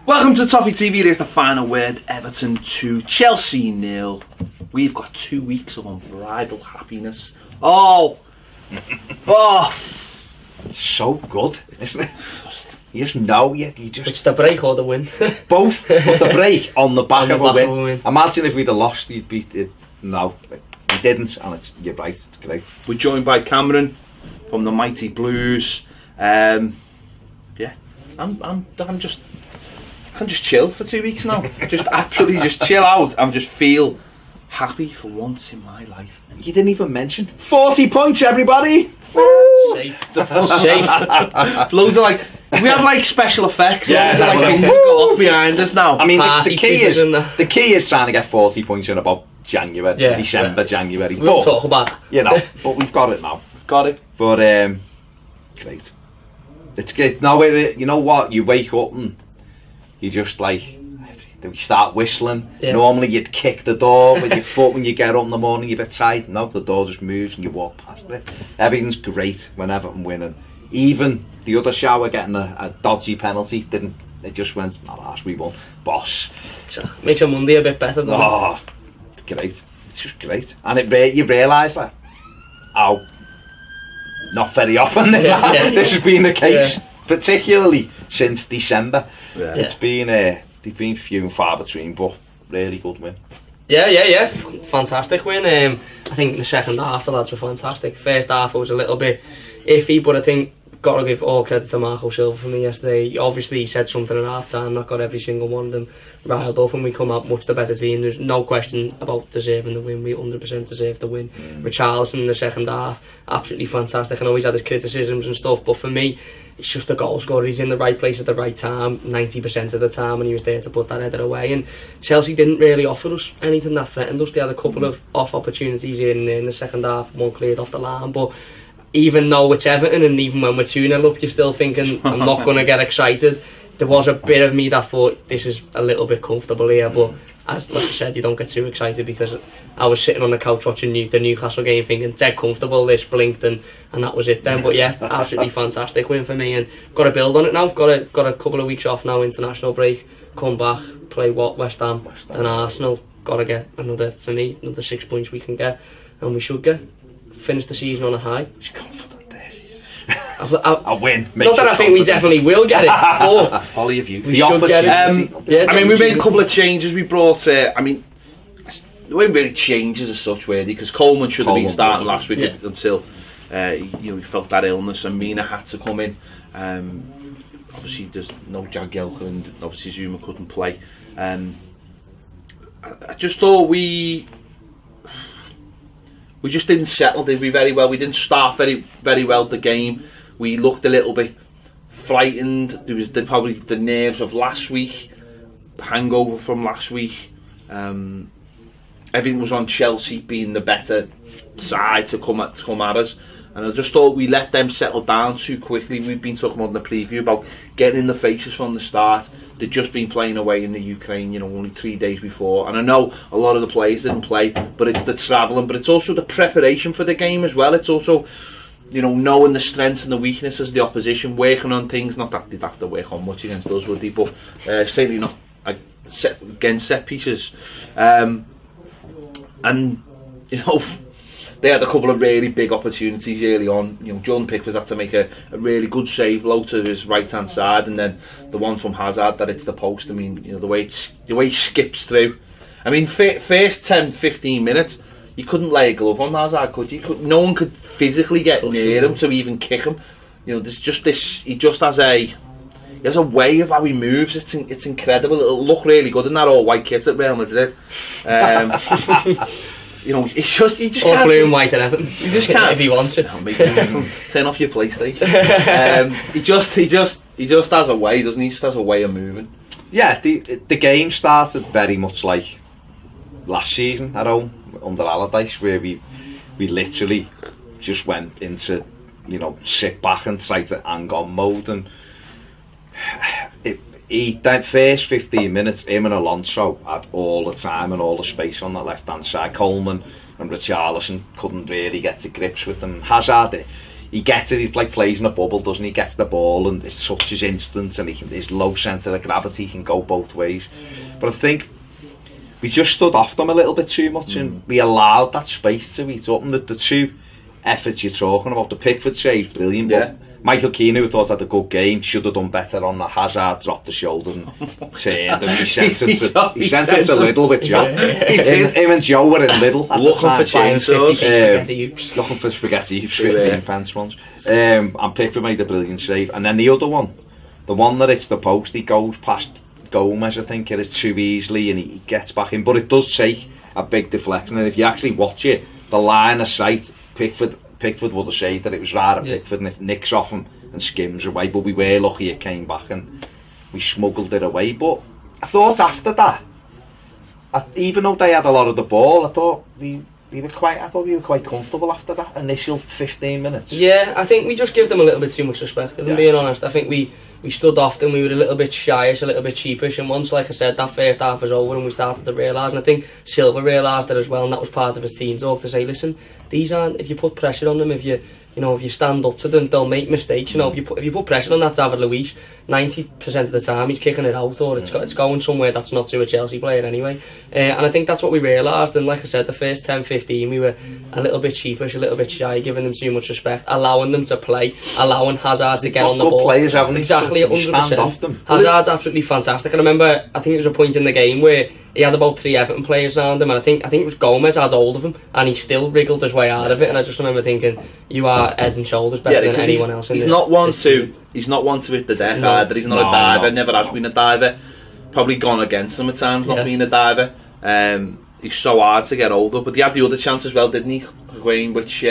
Welcome to Toffee TV. There's the final word. Everton 2, Chelsea 0. We've got 2 weeks of unbridled happiness. Oh, so good, isn't it? You just know, you just... It's the break or the win. Both, but the break on the back of a win. Imagine if we'd have lost, you'd be... No, we didn't, and you're right, it's great. We're joined by Cameron from the Mighty Blues. Yeah, I can just chill for 2 weeks now. Just absolutely just chill out and just feel happy for once in my life. You didn't even mention 40 points, everybody. Safe. Safe. Loads of like, we have like special effects. Yeah, loads of like things go off behind us now. I mean, the key is trying to get 40 points in about January, December, January. We'll talk about it. You know, but we've got it now. We've got it. But great. It's good. Now, you know what? You wake up and you just like, we start whistling. Yeah. Normally you'd kick the door with your foot when you get up in the morning, you're a bit tight. No, the door just moves and you walk past it. Everything's great when Everton winning. Even the other shower getting a dodgy penalty it just went, we won. Boss. Makes your Monday a bit better, doesn't it? It's great. It's just great. And you realise that how not very often this has been the case. Particularly since December. Yeah. It's been they've been few and far between, but really good win. Yeah. Fantastic win. I think in the second half the lads were fantastic. First half it was a little bit iffy, but I think got to give all credit to Marco Silva for me yesterday. Obviously he said something at half time that got every single one of them riled up, and we come out much the better team. There's no question about deserving the win. We 100% deserved the win. Richarlison in the second half, absolutely fantastic. I know he's had his criticisms and stuff, but for me it's just a goal scorer. He's in the right place at the right time 90% of the time, and he was there to put that header away. And Chelsea didn't really offer us anything that threatened us. They had a couple of off opportunities here and there in the second half, one cleared off the line, but even though it's Everton and even when we're 2-0 up, you're still thinking I'm not going to get excited. There was a bit of me that thought this is a little bit comfortable here, but as like I said, you don't get too excited, because I was sitting on the couch watching the Newcastle game thinking dead comfortable, this blinked and that was it then. But yeah, absolutely fantastic win for me, and got to build on it now. Got a couple of weeks off now, international break, come back, play West Ham and Arsenal. Got to get another 6 points we can get, and we should finish the season on a high. She's confident there. I'll win. Not that I think we definitely will get it, but folly of you. We should get it. I mean, we made a couple of changes. We brought. I mean, there weren't really changes as such, were they? Because Coleman should have been starting last week until he felt that illness, and Mina had to come in. Obviously, there's no Jagielka, and obviously Zuma couldn't play. I just thought we just didn't settle, did we, very well. We didn't start very, very well the game. We looked a little bit frightened. There was probably the nerves of last week, the hangover from last week. Everything was on Chelsea being the better side to come at us. And I just thought we let them settle down too quickly. We've been talking about in the preview about getting in the faces from the start. They'd just been playing away in the Ukraine, only 3 days before. And I know a lot of the players didn't play, but it's the travelling, but it's also the preparation for the game as well. It's also, knowing the strengths and the weaknesses of the opposition, working on things. Not that they'd have to work on much against us, would they? But certainly not against set pieces. And they had a couple of really big opportunities early on. Jordan Pickford had to make a really good save low to his right hand side, and then the one from Hazard that hits the post. I mean, the way he skips through. I mean, first 10-15 minutes, you couldn't lay a glove on Hazard, could you? No one could physically get near him to even kick him. There's just this. He has a way of how he moves. It's incredible. It'll look really good in that all white kit at Real Madrid. He just all can't. Blue and white at Everton. He just can't if he wants it. Turn off your PlayStation. He just has a way, doesn't he? He just has a way of moving. Yeah, the game started very much like last season at home under Allardyce, where we literally just went into sit back and try to hang on mode, and that first 15 minutes, him and Alonso had all the time and all the space on that left hand side. Coleman and Richarlison couldn't really get to grips with them. Hazard, he gets it, he's like plays in a bubble, doesn't he? He gets the ball and his touch is instant and his low centre of gravity can go both ways. But I think we just stood off them a little bit too much and we allowed that space to eat up. And the two efforts you're talking about, the Pickford save, brilliant, but Michael Keane, who thought had a good game, should have done better on the Hazard, dropped the shoulder and turned and he sent it to Lidl with Joe. Him and Joe were in Lidl at looking the time. for chainsaws. Looking for spaghetti hoops, 15 pence ones. And Pickford made a brilliant save. And then the other one, the one that hits the post, he goes past Gomez, I think it is, too easily and he gets back in. But it does take a big deflection, and if you actually watch it, the line of sight, Pickford would have saved it. It was right at Pickford, and it nicks off him and skims away. But we were lucky it came back and we smuggled it away. But I thought after that, even though they had a lot of the ball, I thought we were quite comfortable after that initial 15 minutes. Yeah, I think we just give them a little bit too much respect, if I'm being honest. I think we stood off them, we were a little bit shyish, a little bit cheapish, and once, like I said, that first half was over and we started to realise, and I think Silva realised it as well, and that was part of his team talk, to say, listen, these aren't, if you put pressure on them, if you stand up to them, they'll make mistakes. If you put pressure on that David Luiz, 90% of the time he's kicking it out, or it's going somewhere that's not to a Chelsea player anyway. And I think that's what we realised. And like I said, the first 10-15 we were a little bit cheapish, a little bit shy, giving them too much respect, allowing them to play, allowing Hazard to get on the ball. Players, haven't exactly, 100%. Stand off them. Hazard's absolutely fantastic. I remember, I think it was a point in the game where he had about 3 Everton players around him, and I think it was Gomez had hold of him, and he still wriggled his way out of it. And I just remember thinking, you are head and shoulders better than anyone else in this. He's not one to hit the death either. He's not a diver. Never has been a diver. Probably gone against him at times, not being a diver. He's so hard to get hold of. But he had the other chance as well, didn't he, Wayne? Which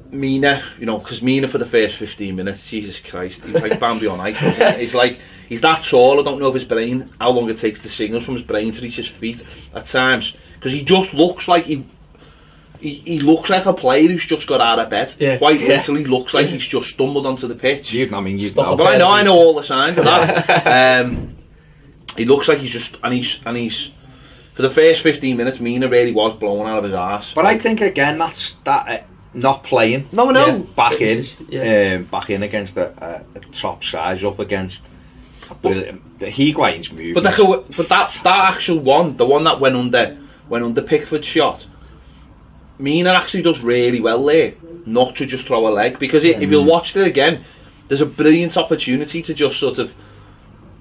Mina, because Mina for the first 15 minutes, Jesus Christ, he's like Bambi on ice. He's like, he's that tall. I don't know if his brain, how long it takes the signals from his brain to reach his feet at times, because he just looks like he looks like a player who's just got out of bed. Quite literally looks like he's just stumbled onto the pitch. You'd know. But I know all the signs of that. He looks like he's just, and he's for the first 15 minutes, Mina really was blowing out of his arse. But I think again that's not playing. No. Back in against a top size, up against Higuain's movement. But that actual one, the one that went under Pickford's shot, Mina actually does really well there, not to just throw a leg, because if you'll watch it again, there's a brilliant opportunity to just sort of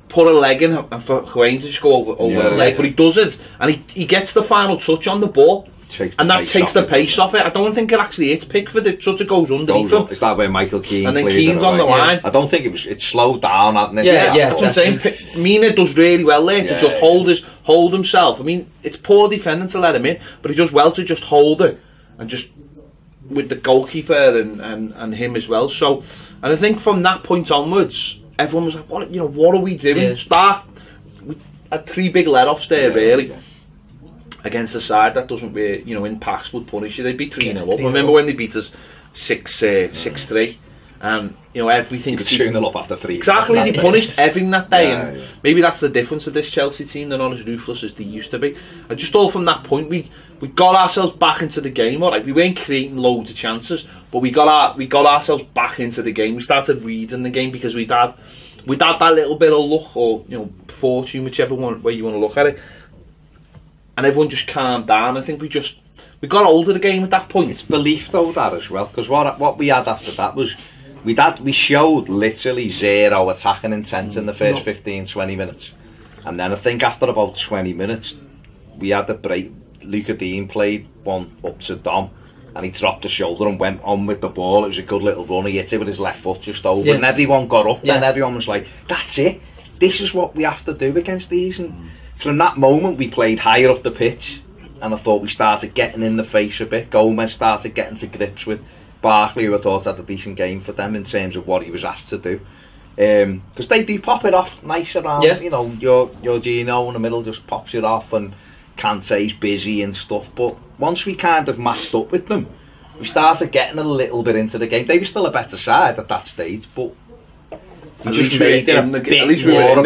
put a leg in and for Higuain to just go over a leg, but he doesn't, and he gets the final touch on the ball, and that takes the pace off it. I don't think it actually hits Pickford, it sort of goes underneath him. It's that way Michael Keane, and then Keane's on the line. I don't think it slowed down, hadn't it? Yeah, that's what I'm saying. Mina does really well there to just hold himself. I mean, it's poor defending to let him in, but he does well to just hold it, and just with the goalkeeper and him as well. So, and I think from that point onwards, everyone was like, what are we doing? We had 3 big let-offs there, really. Against a side that doesn't really, in past would punish you. They'd be 3-0 up. Remember when they beat us 6-3? And, everything... 2-0 up after 3. Exactly, they punished everything that day. And maybe that's the difference with this Chelsea team. They're not as ruthless as they used to be. And just all from that point, we got ourselves back into the game. All right, we weren't creating loads of chances, but we got ourselves back into the game. We started reading the game because we'd had that little bit of luck, or fortune, whichever way you want to look at it. And everyone just calmed down. I think we got hold of the game at that point. It's belief though, that as well, because what we had after that was we showed literally 0 attacking intent in the first 15-20 minutes, and then I think after about 20 minutes we had the break. Luca Dean played one up to Dom, and he dropped the shoulder and went on with the ball. It was a good little run. He hit it with his left foot just over, and everyone got up. Then everyone was like, "That's it. This is what we have to do against these." And from that moment, we played higher up the pitch, and I thought we started getting in the face a bit. Gomez started getting to grips with Barkley, who I thought had a decent game for them in terms of what he was asked to do. Because they do pop it off nice around, your Gino in the middle just pops it off, and Kante's busy and stuff. But once we kind of matched up with them, we started getting a little bit into the game. They were still a better side at that stage, but at least we were in the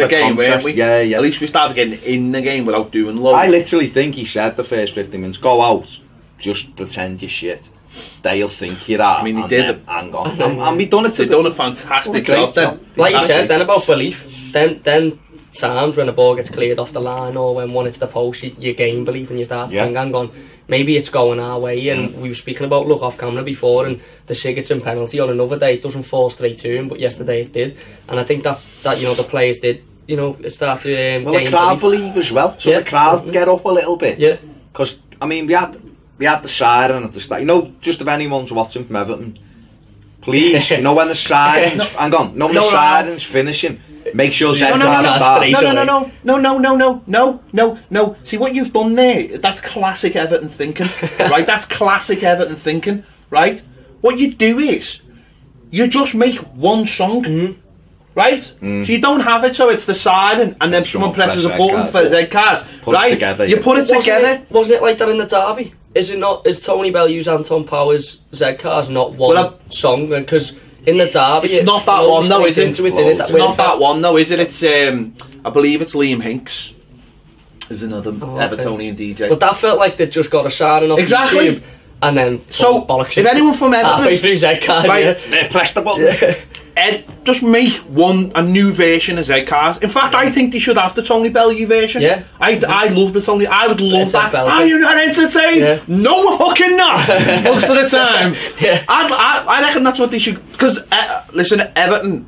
game, weren't we? Yeah. At least we started getting in the game without doing loads. I literally think he said the first 50 minutes, go out, just pretend you're shit, they'll think you're at. I mean, they did. Hang on. And we done it. They done a fantastic job then. Like you said, then about belief. Then times when the ball gets cleared off the line or when one hits the post, you gain belief and you start to think, hang on, maybe it's going our way. And we were speaking about look off camera before, and the Sigurdsson penalty on another day, it doesn't fall straight to him, but yesterday it did. And I think that the players did, start to well, the crowd believe as well, so the crowd get up a little bit. Yeah. Because I mean, we had the siren at the start. Just if anyone's watching from Everton, please, when the siren's hang on, when the siren's finishing. Make sure Zed starts. No. See what you've done there? That's classic Everton thinking, right? That's classic Everton thinking, right? What you do is you just make one song, right? So you don't have it, so it's the side, and then someone presses a button for Zed cars, right? You put it together. Wasn't it like that in the derby? Is it not? Is Tony Bellew's Anton Powers Zed cars not one song? Because in the derby, it's not that one, though, is it? It's not that one, though, is it? It's I believe it's Liam Hinks. There's another Evertonian DJ. But that felt like they just got a siren off YouTube, and then bollocks. If anyone from Everton, press the button. Just make a new version of Z-Cars. In fact, I think they should have the Tony Bellew version. Yeah. I love the Tony. I would love that. Are you not entertained? Yeah. No, fucking not. Most of the time. Yeah. I reckon that's what they should. Because listen, Everton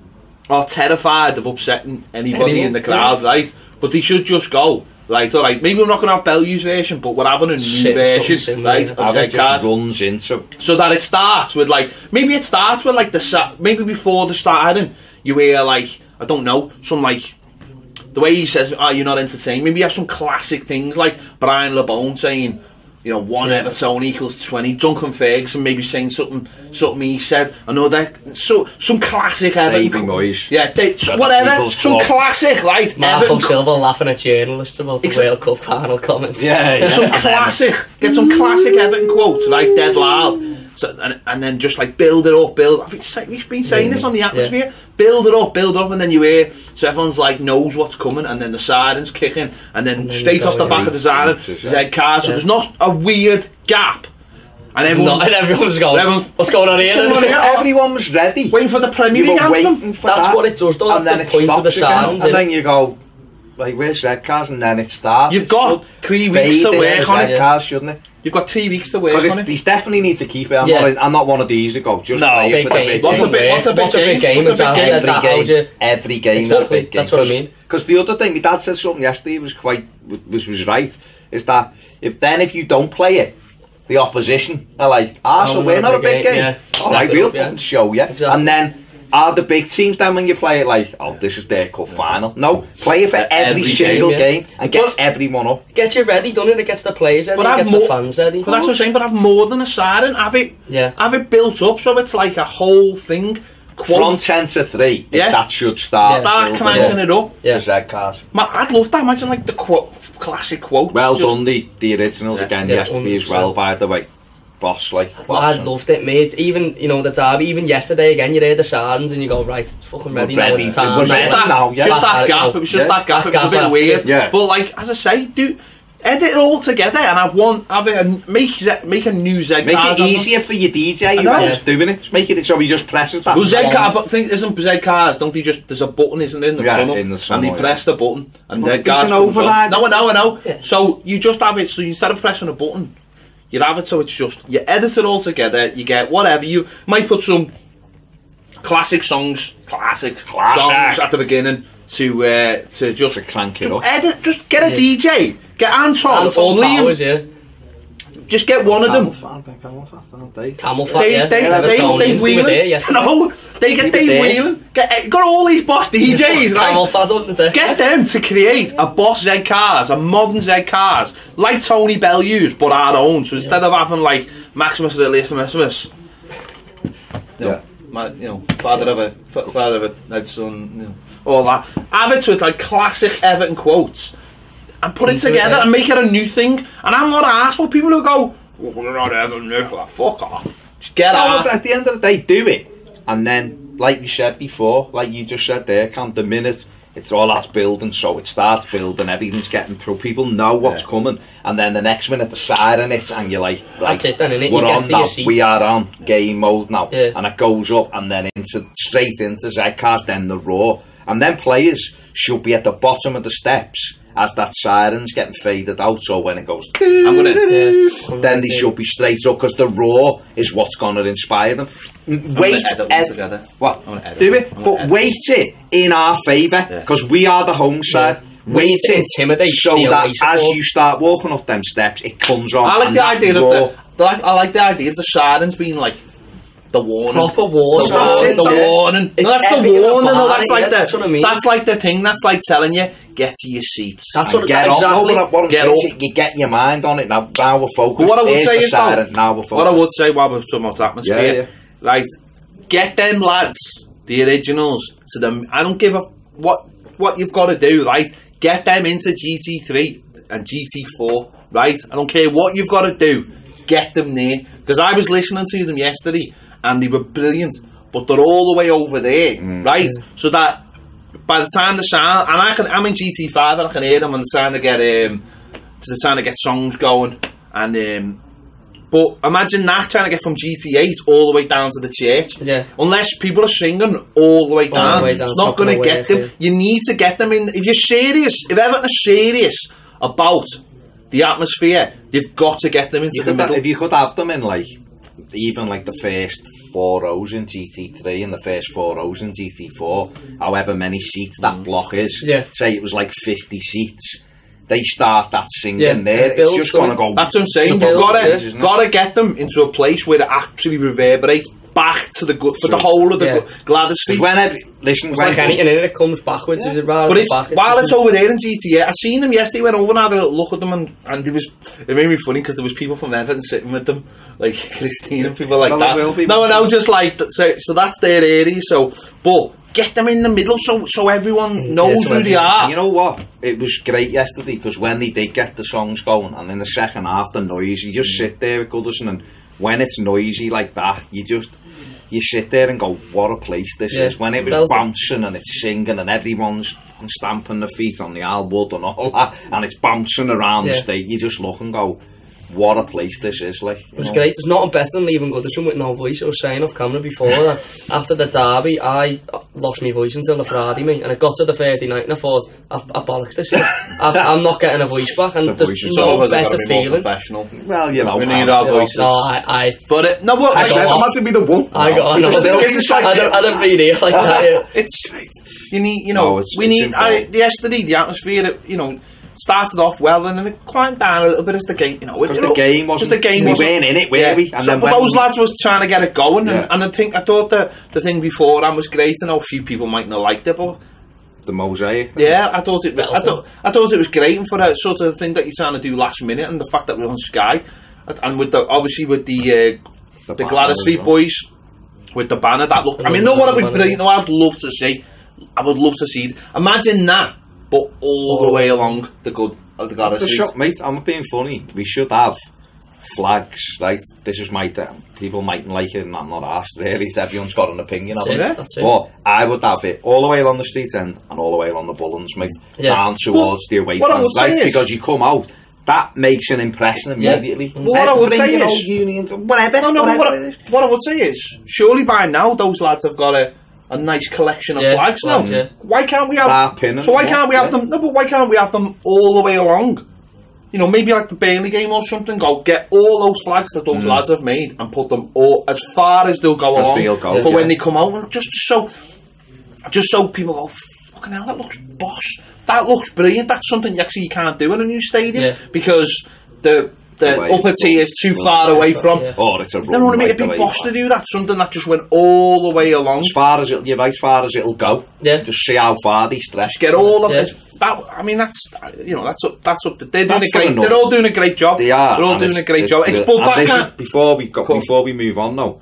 are terrified of upsetting anybody in the crowd, right? But they should just go. Right, alright, maybe we're not going to have Bellew's version, but we're having a new version, right, of Z-Cars. Runs into so that it starts with maybe maybe before the starting, you hear I don't know, some the way he says, you're not entertained, maybe you have some classic things like Brian LeBone saying, one Everton equals 20, Duncan Ferguson maybe saying something he said, some classic Everton. Baby Moyes. Yeah, whatever, some classic, right? Marco Silva laughing at journalists about the World Cup panel comments. Yeah. Get some classic Everton quotes, right, dead loud. So, and then just build it up, I think we've been saying this on the atmosphere, build it up, and then you hear, so everyone's knows what's coming, and then the siren's kicking, and then straight off the back of the siren, Z-Cars, so there's not a weird gap. And everyone's going, what's going on here? Everyone was ready. Waiting for the Premier League anthem. That's what it does, though, and then it stops again, and then you go, where's Z-Cars, and then it starts. You've got 3 weeks to work on it. Z-Cars, shouldn't it? You've got 3 weeks to work on it. These definitely need to keep it. I'm not one of these who go just play it for the big game. What's a big game? Every game is a big game. That's what I mean. Because the other thing, my dad said something yesterday was right, is that if you don't play it, the opposition are like, so we're not a big game. Alright, we'll show you. And then are the big teams then when you play it this is their cup final? No, play it for every single game and get everyone up. Get you ready, doesn't it? It gets the players ready, it gets the fans ready. But that's what I'm saying, but have more than a siren. Have it built up so it's a whole thing. From 10 to 3, that should start. Start cranking it up. To Z-Cars. I'd love that. Imagine the classic quotes. Well done, the originals again yesterday as well, by the way. Boss, I loved it, mate. Even the derby, even yesterday again, you hear the sirens and you go, right, it's fucking ready now. It's time. Just that gap. It was just that gap. It was a bit weird. Yeah. But as I say, edit it all together and make a new Z-Cars. Make it easier for your DJ who's doing it. Just make it so he just presses that. Well, Z-Cars, but isn't Z-Cars? Don't they just? There's a button, isn't there, in the tunnel, and they press the button, and Z-Cars comes on. No, I know. Yeah. So you just have it. So instead of pressing a button, you have it so it's just, you edit it all together, you get whatever, you might put some classic songs at the beginning to just crank it up. Edit, just get a DJ, get Anton or Liam. Just get one of them. Camel Fat, Dave Whelan. No, they get Dave Whelan. Got all these boss DJs, right? Camel Fat under there. Get them to create a boss Z-Cars, a modern Z-Cars, like Tony Bellew's, but our own. So instead of having Maximus Maximus, father of a son, all that. Have it so it's classic Everton quotes. And put it together and make it a new thing. And I'm not asked for people who go, we're not Everton, fuck off. Just get out. At the end of the day, do it. And then, like you said before, like you just said there, Cam, the minute it's all that's building, so it starts building, everything's getting through, people know what's coming, and then the next minute the siren hits and you're like, right, that's it then, innit? we're on now, we are on game mode now, and it goes up and then straight into Z-Cars, then the roar, and then players should be at the bottom of the steps as that siren's getting faded out, so when it goes then they should be straight up, because the roar is what's going to inspire them. Wait what? Do it, but wait it in our favour, because we are the home side. Wait it, so that as you start walking up them steps, it comes on. I like the idea of I like the idea of the sirens being like the warning. Proper war. The warning. No, that's the warning. No, that's like that's what I mean. That's like the thing. That's like telling you, get to your seats. That's what get exactly. What get up. You get your mind on it now. Now we're focused. What I would say is now we're focused. What I would say while we're talking about atmosphere, right? Get them lads, the originals, to them. I don't give a what you've got to do, right? Get them into GT3 and GT4, right? I don't care what you've got to do. Get them there, because I was listening to them yesterday. And they were brilliant, but they're all the way over there, right? So that by the time the sound, and I'm in GT5 and I can hear them, and they're trying to get songs going, and but imagine that trying to get from GT8 all the way down to the church. Yeah. Unless people are singing all the way down, it's not going to get them. Yeah. You need to get them in. If you're serious, if Everton are serious about the atmosphere, you've got to get them into the middle. If you could have them in even like the first 4 rows in GT3 and the first 4 rows in GT4, however many seats that block is, say it was like 50 seats, they start that singing there, it's just going to go. That's what I'm saying. You've got to get them into a place where it actually reverberates back to the for the whole of the Gladys Street. Like anything in it comes backwards, but while it's over there in GTA, I seen them yesterday, went over and had a look at them, and it made me funny because there was people from Everton sitting with them, like Christine and people like that. No, just like so that's their area. So, but get them in the middle so everyone knows who they are. You know what? It was great yesterday because when they did get the songs going, and in the second half the noise, you just sit there with Goodison, and when it's noisy like that, you sit there and go, what a place this is. When it was bouncing and it's singing and everyone's stamping their feet on the hardwood and all that, and it's bouncing around the stage, you just look and go, what a place this is. Like, it was great. There's nothing better than leaving Goodison with no voice. I was saying off camera before that after the derby I lost my voice until the Friday, mate, and I got to the Thursday night and I thought I bollocks this year. I'm not getting a voice back, and there's no better feeling. Well, you know, we need our voices. But I said I'm not to be the one. I got I don't mean it like that. It's you need, you know, we need. Yesterday the atmosphere, you know, started off well and then it climbed down a little bit as the game, you know. Because the game wasn't, we weren't in it, were we? And then those lads was trying to get it going, and I thought the thing before that was great. I know a few people might not like it, but the mosaic. Yeah, I thought it was great, and for a sort of thing that you're trying to do last minute, and the fact that we're on Sky, and with obviously with the Gladys Street boys with the banner that looked. I mean, know what it would brilliant. I'd love to see. I would love to see it. Imagine that. But all the way along the Gladys Street. Mate, I'm not being funny. We should have flags, right? This is my thing. People mightn't like it, and I'm not asked really. Everyone's got an opinion of it. But I would have it all the way along the street end and all the way along the Bullens, mate. Down towards the away fans, right? Because you come out, that makes an impression immediately. Well, what I would say is, unions, whatever. What I would say is, surely by now those lads have got a nice collection of flags now. Why can't we have? Why can't we have them? No, but why can't we have them all the way along? You know, maybe like the Burnley game or something. Go get all those flags that those lads have made and put them all as far as they'll go along. But when they come out, just so people go, fucking hell, that looks boss. That looks brilliant. That's something you actually can't do in a new stadium because the upper tier is too far away from. Or it's a run. They don't want to make a big boss to do that. Something that just went all the way along. As far as it'll go. Yeah. Just see how far they stretch. Get all of it. I mean, that's that's up. They're doing a great. They're all doing a great job. They are. They're all doing a great job. Before we move on now,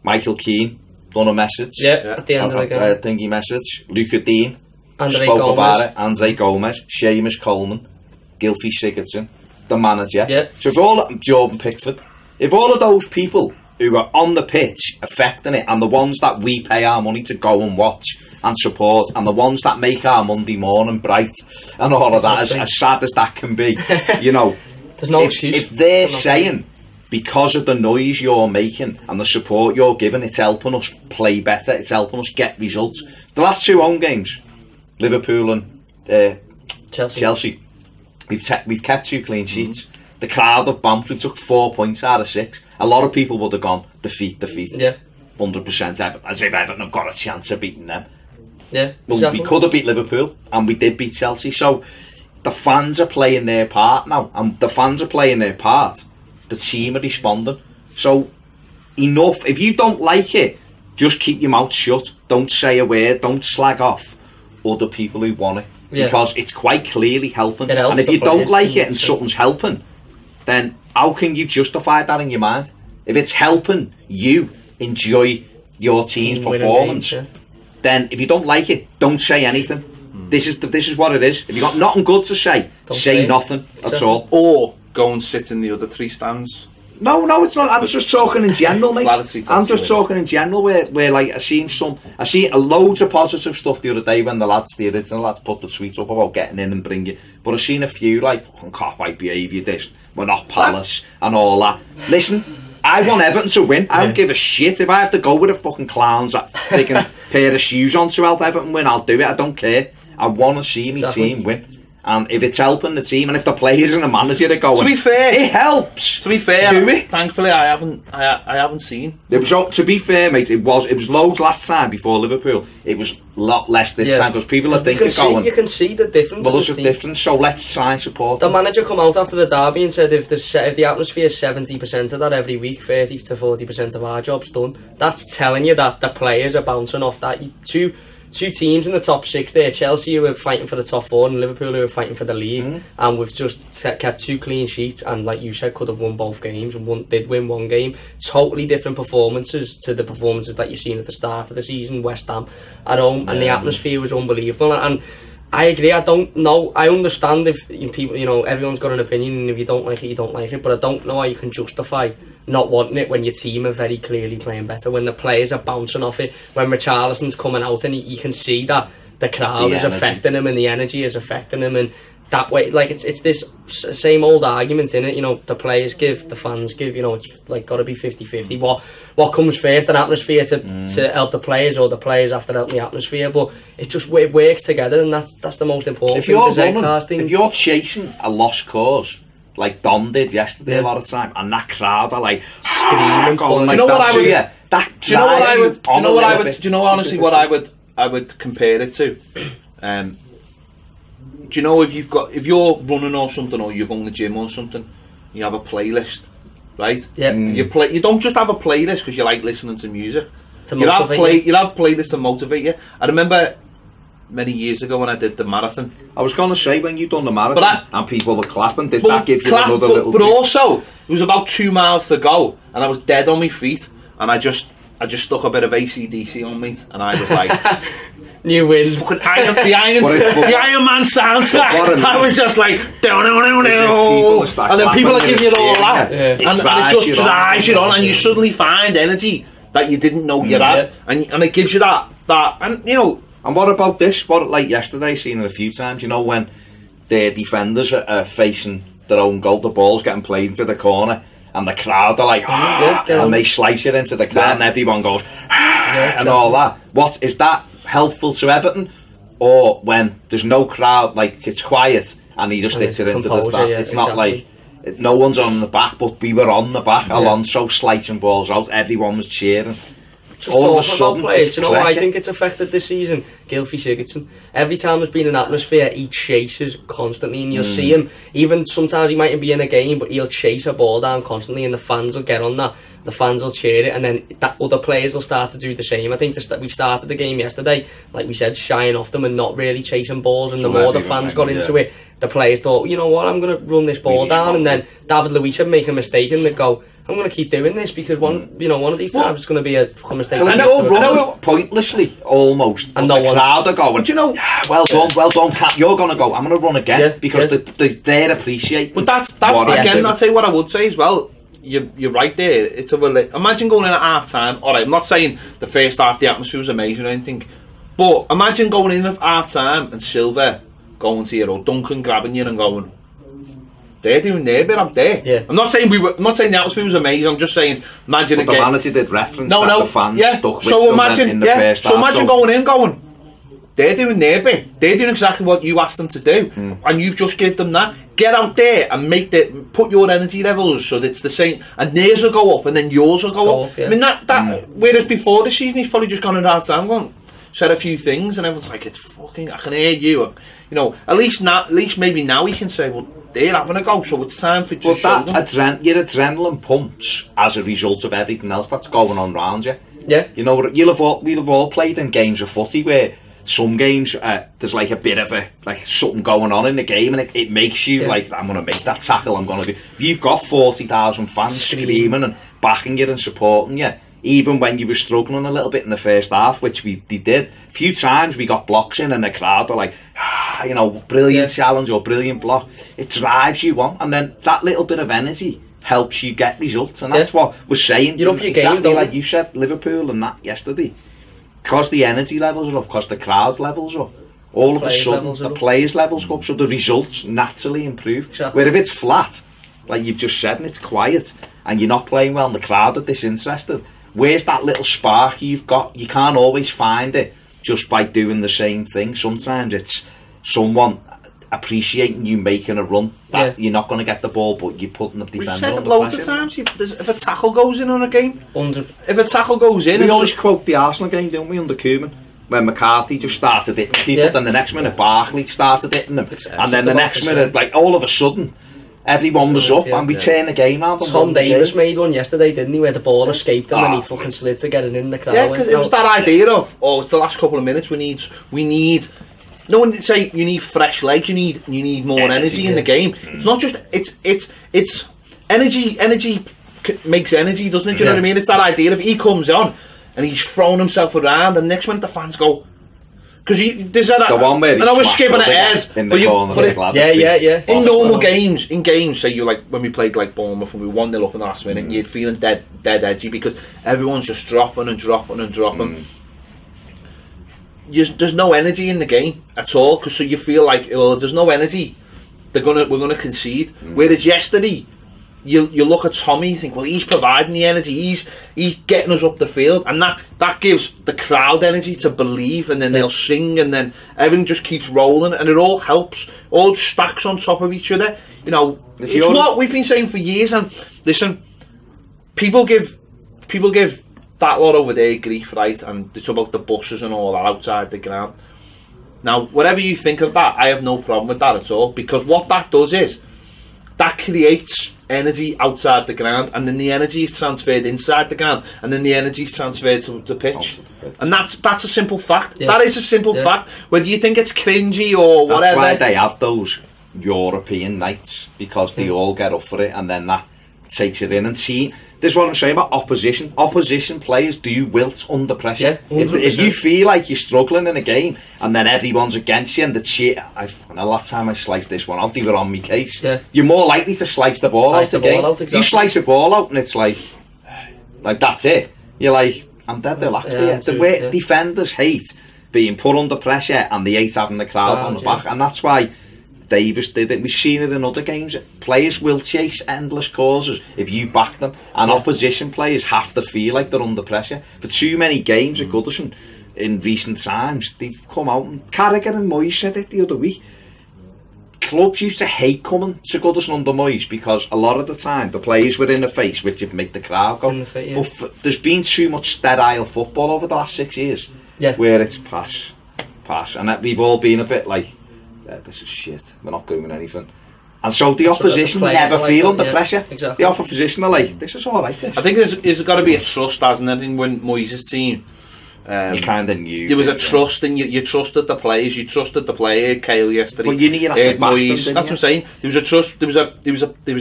Michael Keane done a message. Yeah. At the end of the game. Thingy message. Luca Dean spoke about it. Andre Gomez, Seamus Coleman, Gylfi Sigurdsson, the manager. So if all Jordan Pickford, if all of those people who are on the pitch affecting it, and the ones that we pay our money to go and watch and support, and the ones that make our Monday morning bright and all of that, as sad as that can be, you know, there's no excuse. If they're saying, because of the noise you're making and the support you're giving, it's helping us play better, it's helping us get results. The last 2 home games, Liverpool and Chelsea, we've kept 2 clean sheets. The crowd have bumped. We've took 4 points out of 6. A lot of people would have gone defeat. Yeah, 100%. As if Everton have got a chance of beating them. Yeah, well, exactly. We could have beat Liverpool, and we did beat Chelsea. So the fans are playing their part now, and the fans are playing their part. The team are responding. So enough. If you don't like it, just keep your mouth shut. Don't say a word. Don't slag off other people who want it, because it's quite clearly helping. And if you don't like it and something's helping, then how can you justify that in your mind? If it's helping you enjoy your team's performance, then if you don't like it, don't say anything. This is what it is. If you got nothing good to say, say nothing at all. Or go and sit in the other 3 stands. No, it's not. I'm just talking in general, mate. I'm just talking in general where like I seen loads of positive stuff the other day when the original lads put the tweets up about getting in and bringing. But I've seen a few like fucking cop-white behaviour, this, we're not Palace and all that. Listen, I want Everton to win. I don't give a shit. If I have to go with the fucking clowns that taking a pair of shoes on to help Everton win, I'll do it. I don't care. I want to see my team win. And if it's helping the team, and if the players and the manager are going, to be fair, it helps. To be fair, thankfully I haven't seen. It was, to be fair, mate, it was loads last time before Liverpool. It was a lot less this time because people are thinking going. You can see the difference. Well, there's a difference. So let's try and support. The manager come out after the derby and said if the atmosphere is 70% of that every week, 30 to 40% of our job's done. That's telling you that the players are bouncing off that. Two teams in the top 6 there, Chelsea who are fighting for the top 4 and Liverpool who are fighting for the league, and we've just kept 2 clean sheets, and like you said, could have won both games and did win 1 game. Totally different performances to the performances that you've seen at the start of the season, West Ham at home, and the atmosphere was unbelievable. And I agree. I don't know. I understand if people, everyone's got an opinion, and if you don't like it, you don't like it. But I don't know how you can justify not wanting it when your team are very clearly playing better, when the players are bouncing off it, when Richarlison's coming out, and you can see that the crowd is affecting him, and the energy is affecting him, and that way, like it's this same old argument in it. The players give, the fans give. It's like got to be 50-50. What comes first, an atmosphere to help the players, or the players after helping the atmosphere? But it works together, and that's the most important thing. If you're chasing a lost cause, like Don did yesterday a lot of time, and that crowd are like screaming, going like that. Do you know honestly what I would compare it to? Do you know if you're running or something, or you're going to the gym or something, you have a playlist, right? Yeah. You don't just have a playlist because you like listening to music. You'll have playlists to motivate you. I remember many years ago when I did the marathon. I was going to say, when you done the marathon and people were clapping, did that give you another little? But also, it was about 2 miles to go, and I was dead on my feet, and I just stuck a bit of AC/DC on me, and I was like. New win. The Iron Man soundtrack. I was just like, and then people are giving you all that, and it just drives you on, and you suddenly find energy that you didn't know you had, and it gives you that, and And what about this? What, like yesterday, seen it a few times. When their defenders are facing their own goal, the ball's getting played into the corner, and the crowd are like, and they slice it into the crowd, and everyone goes, and all that. What is that? Helpful to Everton, or when there's no crowd, like it's quiet and he just hits it into the stand? It's not like no one's on the back, but we were on the back. Alonso slicing balls out, everyone was cheering. Just all of a sudden, players, do you know what I think it's affected this season? Gylfi Sigurdsson. Every time there's been an atmosphere, he chases constantly, and you'll see him. Even sometimes he mightn't be in a game, but he'll chase a ball down constantly, and the fans will get on that. The fans will cheer it, and then other players will start to do the same. I think we started the game yesterday, like we said, shying off them and not really chasing balls. And the more the fans got into it, the players thought, you know what, I'm going to run this ball down. And then David Luiz would make a mistake, and they'd go, I'm going to keep doing this because one of these times it's going to be a fucking mistake. I know pointlessly almost, and the crowd are going. Do you know? Well done, Cat. You're going to go. I'm going to run again because they appreciate. But that's again. I'll tell you what I would say as well. You're right there. It's imagine going in at half time. All right, I'm not saying the first half the atmosphere was amazing or anything, But imagine going in at half time and Silver going to you, or Duncan grabbing you and going, they're doing their bit out there. Yeah. I'm not saying the atmosphere was amazing. I'm just saying, imagine but again. The manager did reference that the fans stuck with so them imagine, in the first half. So imagine going, they're doing their bit. They're doing exactly what you asked them to do, and you've just given them that. Get out there and put your energy levels so that it's the same, and theirs will go up, and then yours will go up. Yeah. I mean that. Whereas before the season, he's probably just gone at half time, going, said a few things, and everyone's like, it's fucking. I can hear you. You know, at least maybe now he can say, well, they're having a go, so it's time for just show them. Your adrenaline pumps as a result of everything else that's going on around you. Yeah. You know, we'll have all played in games of footy where some games there's like a bit of something going on in the game, and it makes you like, I'm going to make that tackle, I'm going to be. If you've got 40,000 fans screaming and backing you and supporting you, even when you were struggling a little bit in the first half, which they did. A few times we got blocks in and the crowd were like, you know, brilliant challenge or brilliant block. It drives you on, and then that little bit of energy helps you get results, and that's what we're saying. You're up your exactly game, like you said, Liverpool and that yesterday. Because the energy levels are up, because the crowd levels are up, all of a sudden the players' levels go up, so the results naturally improve. Exactly. Where if it's flat, like you've just said, and it's quiet, and you're not playing well, and the crowd are disinterested, where's that little spark you've got? You can't always find it just by doing the same thing. Sometimes it's someone appreciating you making a run that you're not going to get the ball, but you're putting the defender We've said under loads pressure. of times, if a tackle goes in on a game, 100. if a tackle goes in, we always quote the Arsenal game, don't we, under Koeman, when McCarthy just started hitting people, then the next minute Barkley started hitting them, and then the next minute, like, all of a sudden everyone was up and we turned the game out. Tom Davis made one yesterday, didn't he, where the ball escaped him and he fucking slid to get it in the crowd. Yeah, because it was that idea of, it's the last couple of minutes, we need no one say you need fresh legs, you need more energy in the game. It's not just it's energy makes energy, doesn't it? Do you know what I mean? It's that idea of he comes on and he's throwing himself around, and next minute the fans go, because there's that the one where and I was skipping ahead in the corner. In normal games, say you like when we played like Bournemouth and we 1-0 up in the last minute, and you're feeling dead edgy because everyone's just dropping. There's no energy in the game at all, because so you feel like, well, there's no energy, we're gonna concede. Whereas yesterday, you look at Tommy, you think, well, he's providing the energy, he's getting us up the field, and that gives the crowd energy to believe, and then they'll sing, and then everything just keeps rolling, and it all helps, all stacks on top of each other. You know, it's what we've been saying for years. And listen, people give that lot over there grief, right? And it's about the buses and all that outside the ground. Now, whatever you think of that, I have no problem with that at all, because what that does is that creates energy outside the ground, and then the energy is transferred inside the ground, and then the energy is transferred to the pitch. And that's a simple fact. That is a simple fact. Whether you think it's cringy or whatever. That's why they have those European nights, because they all get up for it, and then that takes it in. And see, this is what I'm saying about opposition. Opposition players do wilt under pressure. If you feel like you're struggling in a game and then everyone's against you and the cheer, the last time I sliced this one out, they were on my case. You're more likely to slice the ball out the game. You slice a ball out and it's like that's it. You're like, I'm dead relaxed here. The way defenders hate being put under pressure, and they hate having the crowd on the back, and that's why Davis did it. We've seen it in other games. Players will chase endless causes if you back them, and opposition players have to feel like they're under pressure. For too many games at Goodison in recent times, they've come out, and Carragher and Moyes said it the other week. Clubs used to hate coming to Goodison under Moyes because a lot of the time the players were in the face, which would make the crowd go. But there's been too much sterile football over the last 6 years, where it's pass, and that we've all been a bit like, this is shit, we're not doing anything. And so the opposition never feel under pressure. The opposition are like, this is alright. I think there's got to be a trust, hasn't there, in when Moyes' team. You kind of knew. There was a trust, and you trusted the players. You trusted the player, Kale yesterday. But you knew you had to back Moyes. them, that's what I'm saying. There was a trust. There was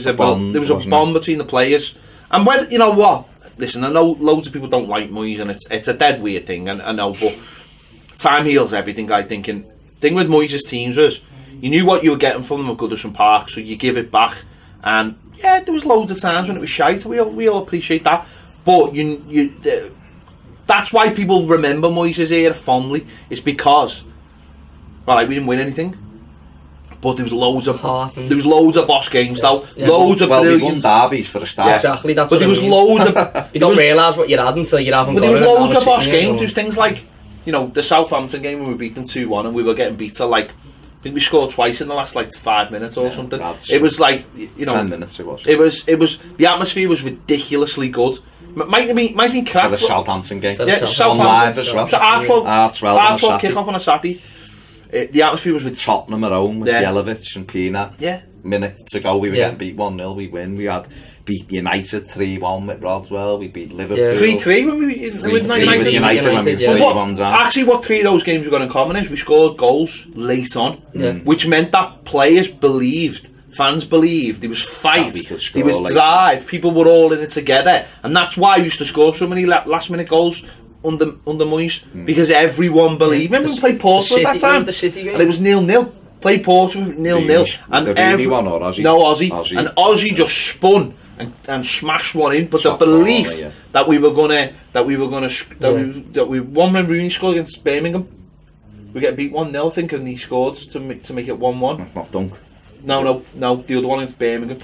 a bond between the players. And whether, you know what? Listen, I know loads of people don't like Moyes, and it's a dead weird thing. And I know, but time heals everything. I think. And thing with Moyes' teams was, you knew what you were getting from them at Goodison Park, so you give it back. And there was loads of times when it was shite. We all appreciate that. But that's why people remember Moyes' era fondly. It's because, well, we didn't win anything, but there was loads of boss games though. Loads of brilliant. We won derbies for a start. Yeah, exactly. That's but there was loads of. You don't realise what you're adding until you haven't. But there was loads of boss games. There's things like, you know, the Southampton game when we beat them 2-1 and we were getting beat to like. I think we scored twice in the last like 5 minutes or something. It was like, you know, 10 minutes it was. It was the atmosphere was ridiculously good. Might have been crap. For the Southampton game. Yeah, Southampton. Live as well. So half 12 kick off on a Saturday. The atmosphere was with Tottenham at home with Jelic and Pina. Yeah. Minutes ago we were getting beat 1-0. We win. We had beat United 3-1 with Rodswell. We beat Liverpool 3-3 when we with United when we 3-1 down. Actually, what three of those games we got in common is we scored goals late on, which meant that players believed, fans believed, there was fight, there was drive, people were all in it together, and that's why we used to score so many last minute goals under Moyes, because everyone believed. Remember we played Portsmouth at that time, and it was 0-0. Played Portsmouth 0-0, and everyone or Ozzy? No, Ozzy, and Ozzy just spun and smashed one in. But the belief that we were gonna we won when Rooney scored against Birmingham, we get beat 1-0, I think, and he scored to make it 1-1. Not Dunk. No, the other one against Birmingham.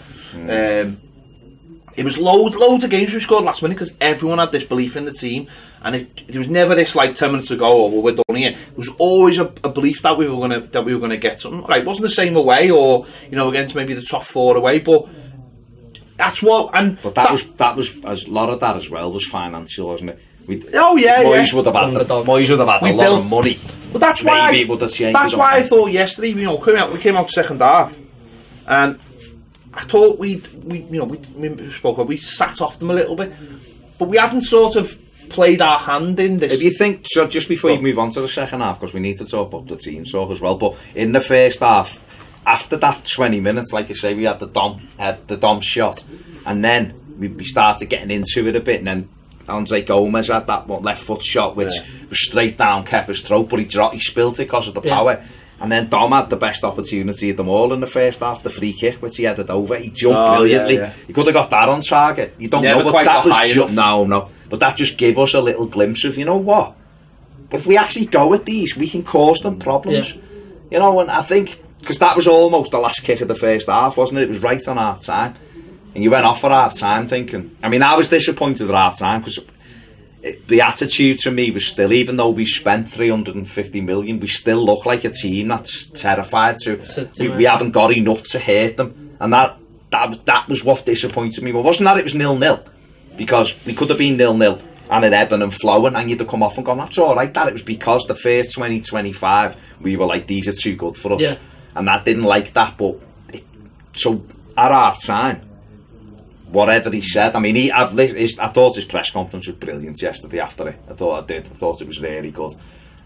It was loads of games we scored last minute because everyone had this belief in the team, and there was never this like 10 minutes to go or we're done here. It was always a belief that we were gonna get something. Right, it wasn't the same away or, you know, against maybe the top 4 away, but that's what. And but that was a lot of that as well was financial, wasn't it? Moyes would have had a lot of money. But that's why I thought yesterday, you know, we came out second half, and I thought we spoke about, we sat off them a little bit, but we hadn't sort of played our hand in this. If you think, so just before you move on to the second half, because we need to talk about the team talk as well, but in the first half, after that 20 minutes, like you say, we had the Dom shot, and then we started getting into it a bit, and then Andre Gomez had that left foot shot, which was straight down Kepa's throat, but he spilt it because of the power. And then Dom had the best opportunity of them all in the first half, the free kick, which he headed over. He jumped brilliantly. He could have got that on target. You don't know, but that was no. But that just gave us a little glimpse of, you know what? If we actually go at these, we can cause them problems. You know, and I think, because that was almost the last kick of the first half, wasn't it? It was right on half time. And you went off at half time thinking, I mean, I was disappointed at half time because the attitude to me was still, even though we spent 350 million, we still look like a team that's terrified we haven't got enough to hurt them, and that was what disappointed me. Well, wasn't that it was 0-0, because we could have been 0-0 and it ebbing and flowing, and you'd have come off and gone, that's all right. That it was because the first 20-25 we were like, these are too good for us, and that didn't like that. But so at half time, whatever he said, I mean, I thought his press conference was brilliant yesterday after it. I thought it was really good.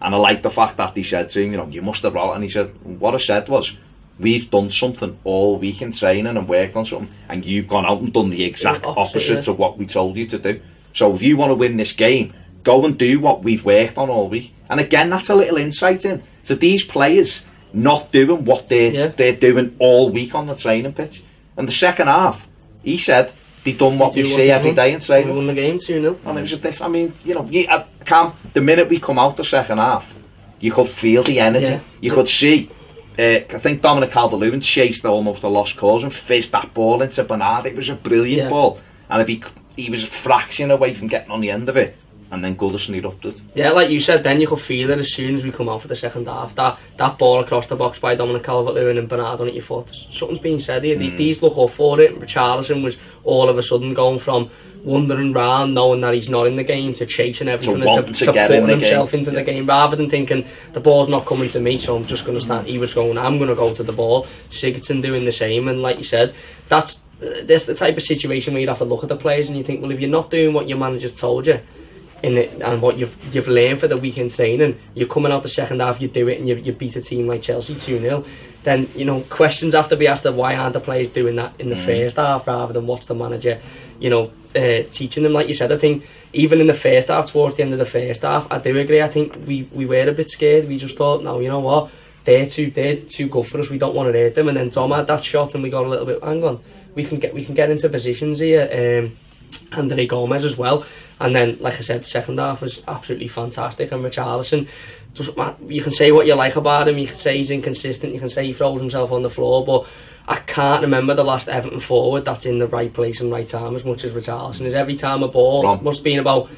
And I liked the fact that he said to him, you know, you must have brought, and he said, what I said was, we've done something all week in training and worked on something, and you've gone out and done the exact opposite of what we told you to do. So if you want to win this game, go and do what we've worked on all week. And again, that's a little insight into these players not doing what they're doing all week on the training pitch. And the second half, he said they done what we see every day in training. We won the game 2-0. And it was a different. I mean, you know, the minute we come out the second half, you could feel the energy. You could see. I think Dominic Calvert-Lewin chased almost a lost cause and fizzed that ball into Bernard. It was a brilliant ball, and if he was a fraction away from getting on the end of it, and then Goodison erupted. Yeah, like you said, then you could feel it as soon as we come out for the second half. That ball across the box by Dominic Calvert-Lewin and Bernard on it, you thought, something's being said here. These look up for it. Richarlison was all of a sudden going from wandering round, knowing that he's not in the game, to chasing everything, to putting himself into the game, rather than thinking, the ball's not coming to me, so I'm just going to stand. He was going, I'm going to go to the ball. Sigurdsson doing the same, and like you said, that's the type of situation where you'd have to look at the players and you think, well, if you're not doing what your manager's told you, and what you've learned for the weekend training, you're coming out the second half, you do it, and you beat a team like Chelsea 2-0, then, you know, questions have to be asked of why aren't the players doing that in the first half, rather than what's the manager, you know, teaching them. Like you said, I think even in the first half, towards the end of the first half, I do agree, I think we were a bit scared. We just thought, no, you know what, they're too good for us, we don't want to hurt them. And then Tom had that shot and we got a little bit, hang on, we can get into positions here. Andre Gomez as well. And then, like I said, the second half was absolutely fantastic. And Richarlison, you can say what you like about him, you can say he's inconsistent, you can say he throws himself on the floor, but I can't remember the last Everton forward that's in the right place and right time as much as Richarlison is. Every time a ball must have been about,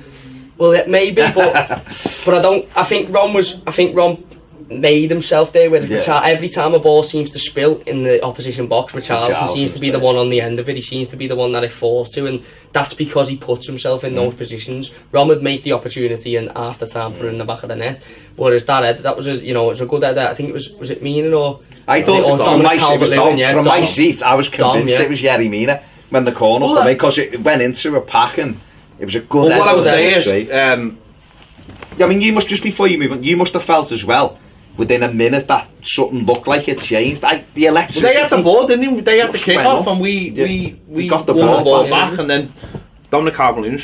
well, maybe, but I think Ron made himself there with every time a ball seems to spill in the opposition box, Richarlison seems to be the one on the end of it. He seems to be the one that it falls to, and that's because he puts himself in those positions. Ron would make the opportunity and after time put it in the back of the net. Whereas that was it was a good header. I think was it Mina or I thought it was from my seat. I was convinced it was Yerry Mina when the corner came in, because it went into a pack and it was a good header. What I would say is, I mean, you must, just before you move on, you must have felt as well within a minute that something looked like it changed. The electricity. They had the ball, didn't they? They had the kick off, and we got the ball back, and then Dominic Calvert-Lewin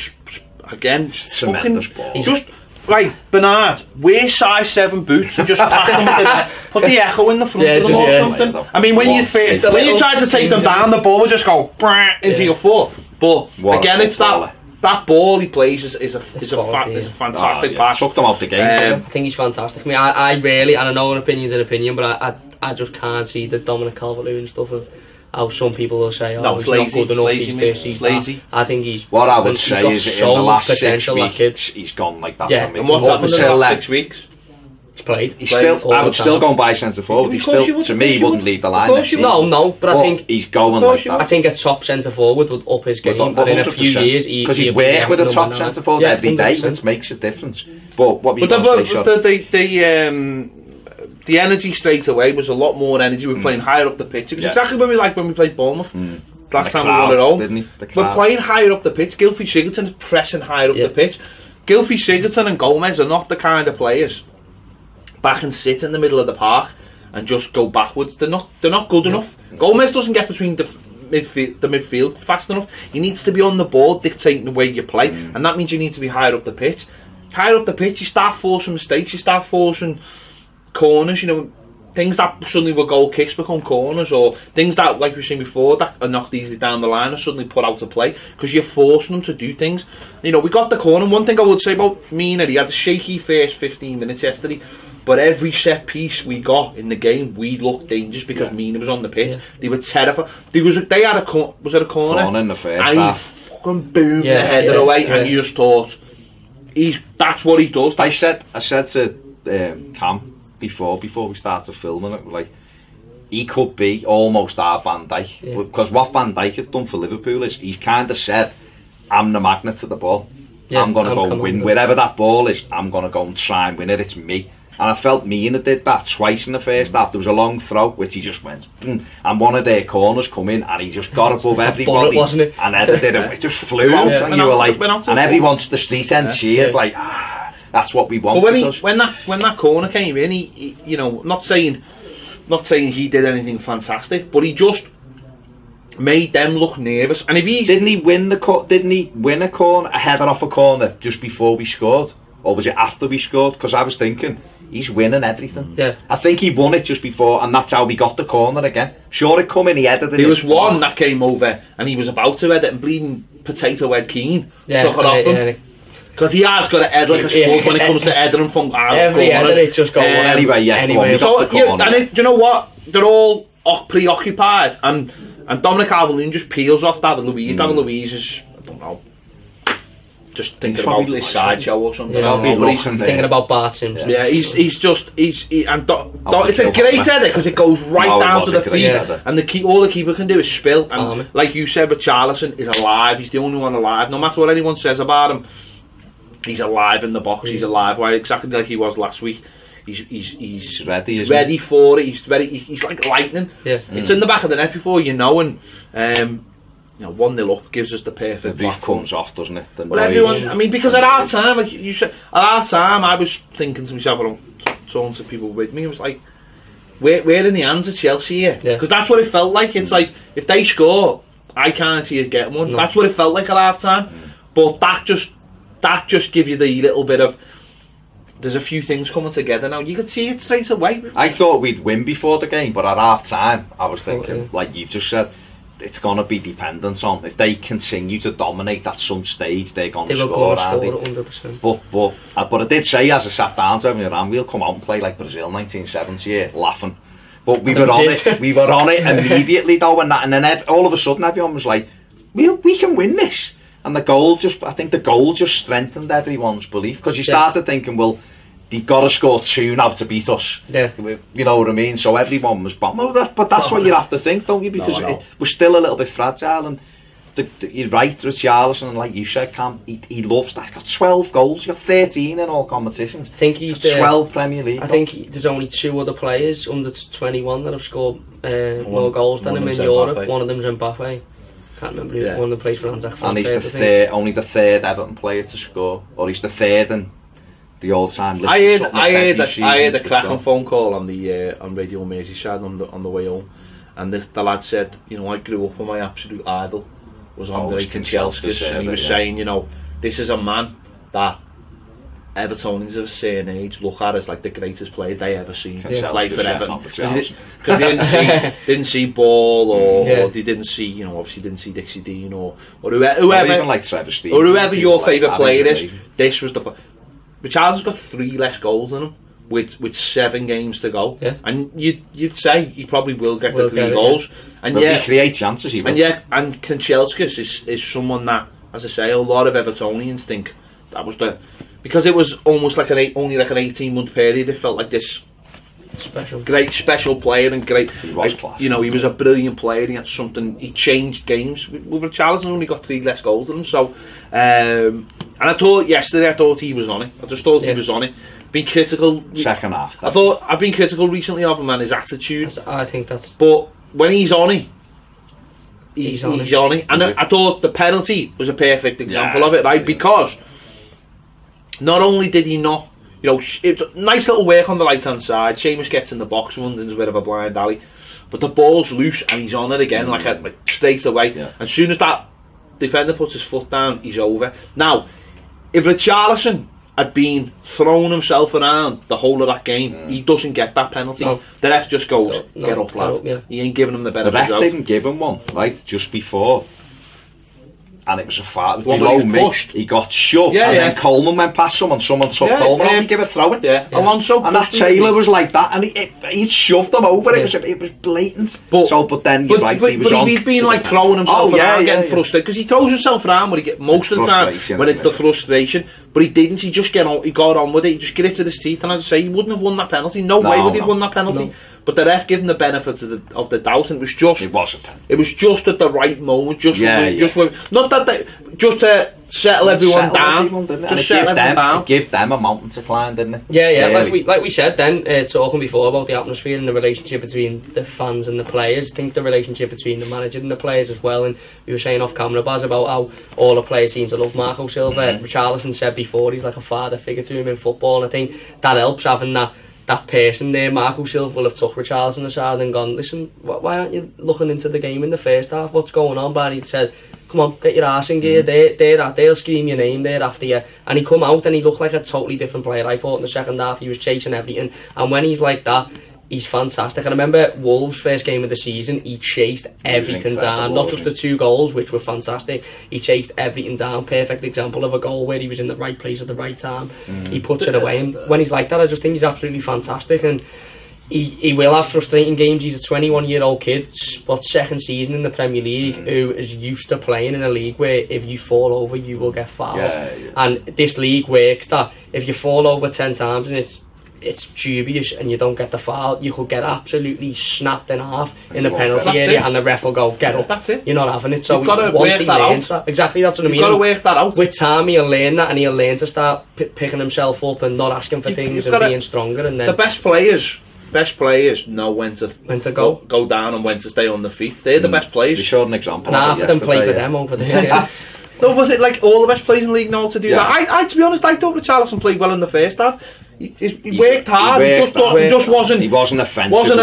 again, tremendous ball. Just right, Bernard, wear size 7 boots and just pack them put the echo in the front of them or something. I mean, when you try to take them down, the ball would just go into your foot. But again, it's that ball he plays is a fantastic pass. Took them out the game. I think he's fantastic. I mean, I really, and I know an opinion's an opinion, but I just can't see the Dominic Calvert-Lewin stuff of how some people will say, no, he's lazy, not good enough, he's lazy. I think he's... What I would say is in the last 6 weeks, he's gone like that for me. And what's happened in the last 6 weeks? He's played. I would still go and buy centre forward. To me, he wouldn't lead the line. No, but I think he's going like that. I think a top centre forward would up his game, and in a few years, because he'd work with a top centre forward every day, which makes a difference. But what we the energy straight away was a lot more energy. We were playing higher up the pitch. It was exactly when we played Bournemouth last time we won at home. We're playing higher up the pitch. Gylfi Sigurdsson is pressing higher up the pitch. Gylfi Sigurdsson and Gomez are not the kind of players back and sit in the middle of the park and just go backwards. They're not good enough. Gomez doesn't get between the midfield fast enough. He needs to be on the ball dictating the way you play, and that means you need to be higher up the pitch. Higher up the pitch, you start forcing mistakes, you start forcing corners, things that suddenly were goal kicks become corners, or things that, like we've seen before, that are knocked easily down the line are suddenly put out of play because you're forcing them to do things. We got the corner. One thing I would say about Mina, he had a shaky first 15 minutes yesterday, but every set piece we got in the game, we looked dangerous because Mina was on the pitch. They were terrified. They had a corner in the first and half. He fucking boomed the header away, and you just thought, that's what he does. I said to Cam before we started filming it, like, he could be almost our Van Dijk, because what Van Dijk has done for Liverpool is he's kind of said, I'm the magnet to the ball. I'm going to go win wherever that ball is. I'm going to go and try and win it. It's me. And I felt Mina did that twice in the first half. There was a long throw which he just went and one of their corners come in and he just got above everybody, wasn't it? and it just flew out, and you were like, and everyone's the street end cheered like, that's what we want. But when that corner came in, he not saying he did anything fantastic, but he just made them look nervous. And if didn't he win a corner, a header off a corner just before we scored, or was it after we scored? Because I was thinking, he's winning everything. I think he won it just before, and that's how we got the corner again. Sure, it come in, he headed it. There was one that came over, and he was about to head it, and bleeding potato head Keane took it off him. Because he has got a head like a sport when it comes to heading from every header, it just goes anyway. So, do you know what? They're all preoccupied, and Dominic Calvert-Lewin just peels off David Luiz. David Luiz is, I don't know, just thinking about this sideshow or something. He's thinking about Bart Simpson. Yeah, it's a great header because it goes right down to the feet, and all the keeper can do is spill. And like you said, Richarlison is alive. He's the only one alive. No matter what anyone says about him, he's alive in the box. He's alive, exactly like he was last week. He's ready for it. He's like lightning. It's in the back of the net before and 1-0 up gives us the perfect. The roof comes off, doesn't it? Well, everyone. Because at half time, like you said, at half time, I was thinking to myself, and I'm talking to people with me, it was like, we're in the hands of Chelsea here, because that's what it felt like. It's like, if they score, I can't see us getting one. That's what it felt like at half time. But that just gives you the little bit of, there's a few things coming together now. You could see it straight away. I thought we'd win before the game, but at half time I was thinking, like you've just said, it's going to be dependent on if they continue to dominate at some stage, they're going to score, aren't they? 100%. But I did say, as I sat down to him, we'll come out and play like Brazil 1970, laughing. But we were on it. We were on it immediately though, and then all of a sudden everyone was like, we can win this. And I think the goal just strengthened everyone's belief, because you started thinking, well, they've got to score 2 now to beat us. Yeah. You know what I mean? So everyone was bombed. But that's what you have to think, don't you? Because we're still a little bit fragile. And you're right, Richarlison, and like you said, Cam, he loves that. He's got 12 goals. He's got 13 in all competitions. I think he's 12 Premier League. I think there's only 2 other players under 21 that have scored more goals than him in Europe. One of them's Mbappe. Can't remember who one of them plays for Anzac. And he's only the third Everton player to score, or he's the third in the all-time list. I heard a cracking phone call on the on Radio Merseyside on the way home, and the lad said, I grew up with my absolute idol was Andre Kanchelskis, and he was saying, this is a man that Evertonians of a certain age look at as like the greatest player they ever seen play for Everton, because they didn't see Ball or they didn't see, obviously didn't see Dixie Dean or whoever, or even like Trevor Stevens, or whoever your favourite player is. This was the Richarlison's got 3 less goals than him with 7 games to go, and you'd say he probably will get the 3 goals, and he creates chances, and Kanchelskis is someone that, as I say, a lot of Evertonians think that was because it was almost like only like an 18-month period. It felt like this great special player, and great. He was class. He was a brilliant player. He had something. He changed games. With Richarlison, only got 3 less goals than him. So, and I thought he was on it. I just thought he was on it. Been critical. Second half. I've been critical recently of him and his attitude. I think that's. But when he's on it, he's on it. And I thought the penalty was a perfect example of it, right? Because not only did he not, it was nice little work on the right hand side. Seamus gets in the box, runs into a bit of a blind alley, but the ball's loose and he's on it again, like straight away. Yeah. As soon as that defender puts his foot down, he's over. Now, if Richarlison had been throwing himself around the whole of that game, he doesn't get that penalty. No. The ref just goes, get up, lad. He ain't giving him the benefit. The ref didn't give him one, right, just before. And it was a foul. Below me, he got shoved, and then Coleman went past someone took Coleman on, he gave a throw-in. Alonso, and that Taylor was like that, and he shoved him over. It was blatant. But then you're right, he was on. But if he'd been like throwing himself around, getting frustrated, because he throws himself around when he get most of the time when it's the frustration. But he didn't. He got on with it. He just get it to his teeth, and as I say, he wouldn't have won that penalty. No way would he have won that penalty. No. But the ref gave him the benefit of the doubt, and it was just. It wasn't. It was just at the right moment, just not that just to settle everyone down. It gave them a mountain to climb, didn't it? Yeah. Like we said then, talking before about the atmosphere and the relationship between the fans and the players. I think the relationship between the manager and the players as well. And we were saying off camera, Baz, about how all the players seem to love Marco Silva. Richarlison said before he's like a father figure to him in football, and I think that helps having that person there. Marco Silva will have took Richarlison aside and gone, listen, why aren't you looking into the game in the first half? What's going on? But he said, come on, get your arse in gear. They'll scream your name there after you. And he come out and he looked like a totally different player. I thought in the second half he was chasing everything, and when he's like that, he's fantastic. I remember Wolves' first game of the season, he chased everything down, not just the 2 goals, which were fantastic. He chased everything down. Perfect example of a goal where he was in the right place at the right time. He puts it away, and when he's like that, I just think he's absolutely fantastic. And he will have frustrating games. He's a 21-year-old kid, but second season in the Premier League, who is used to playing in a league where if you fall over, you will get fouled. And this league works that if you fall over 10 times and it's dubious and you don't get the foul, you could get absolutely snapped in half in the penalty area, and the ref will go, get up. That's it. You're not having it. So you've got to work that out. Exactly, that's what I mean. You've got to work that out. With time, he'll learn that, and he'll learn to start picking himself up and not asking for things and being stronger. And then the best players know when to go down and when to stay on the feet. They're the best players. You showed an example. And half of them play for them over there. No, was it like all the best players in the league know how to do that? I to be honest, I thought Richarlison played well in the first half. He worked hard. He just wasn't. He wasn't offensive. Wasn't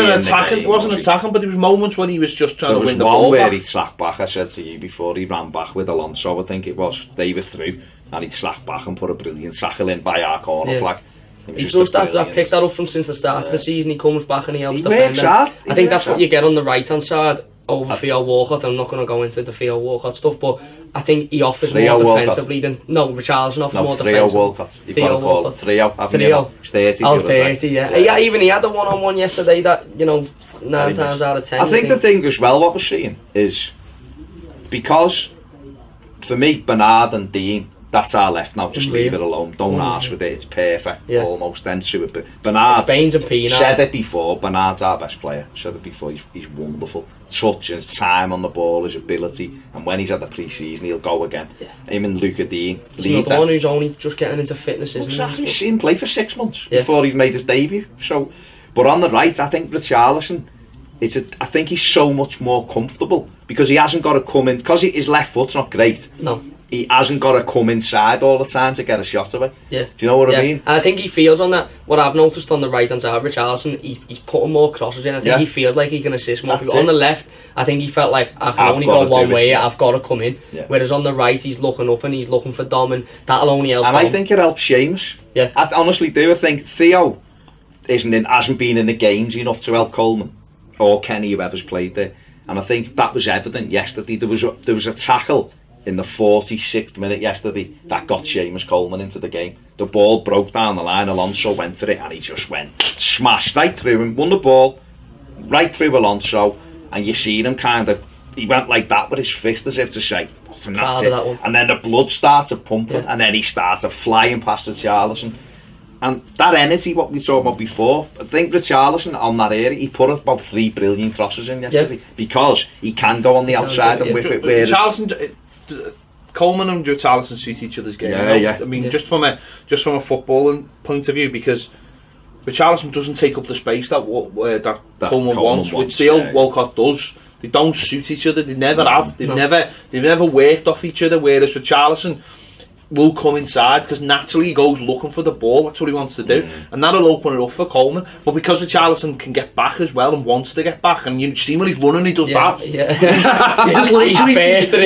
attacking. But there was moments when he was just trying to win the ball. There was one where he slacked back. I said to you before, he ran back with Alonso. I think it was. They were through, and he'd slack back and put a brilliant tackle in by our corner flag. He just I picked that up from since the start of the season. He comes back and he helps defend. I think that's what you get on the right hand side over Theo Walcott. I'm not going to go into the Theo Walcott stuff, but I think he offers more defensively than... No, Richarlison offers more defensively. Theo Walcott. You've got to call it Theo. Theo. He's 30. Oh, 30, yeah. Even he had a one-on-one yesterday that, 9 times out of 10. I think the thing as well, what we're seeing, is because, for me, Bernard and Dean, that's our left now, just leave it alone. Don't ask with it, it's perfect, almost. Then to it. But Bernard, Baines and Pienaar. Said it before, Bernard's our best player. Said it before, he's wonderful. Touch, his time on the ball, his ability, and when he's at the pre-season, he'll go again. Him and Luca Dean. He's not the one who's only just getting into fitness, isn't he? Exactly, he's seen him play for 6 months before he's made his debut. So, but on the right, I think Richarlison, I think he's so much more comfortable because he hasn't got to come in, because his left foot's not great. No. He hasn't got to come inside all the time to get a shot away. Yeah. Do you know what I mean? And I think he feels on that. What I've noticed on the right hand side, Richarlison, he's putting more crosses in. I think he feels like he can assist more people. On the left, I think he felt like I can only go one way. I've got to come in. Yeah. Whereas on the right, he's looking up and he's looking for Dom, and that'll only help. And I think it helps Seamus. Yeah. I honestly do. I think Theo hasn't been in the games enough to help Coleman or Kenny, whoever's played there. And I think that was evident yesterday. There was a tackle in the 46th minute yesterday that got Seamus Coleman into the game. The ball broke down the line, Alonso went for it, and he just went smashed right through him, won the ball right through Alonso, and you see him he went like that with his fist as if to say, and that's it. And then the blood started pumping, and then he started flying past Richarlison. And that energy, what we talked about before, I think Richarlison on that area, he put about 3 brilliant crosses in yesterday because he can go on the outside and whip it. Richarlison, Coleman and Richarlison suit each other's game. I mean, just from a footballing point of view, because Richarlison doesn't take up the space that Coleman wants, which Walcott does. They don't suit each other. They never have. They've never worked off each other. Whereas Richarlison will come inside because naturally he goes looking for the ball. That's what he wants to do, and that'll open it up for Coleman. But because Richarlison can get back as well and wants to get back, and you see when he's running, he does that. Yeah. He just literally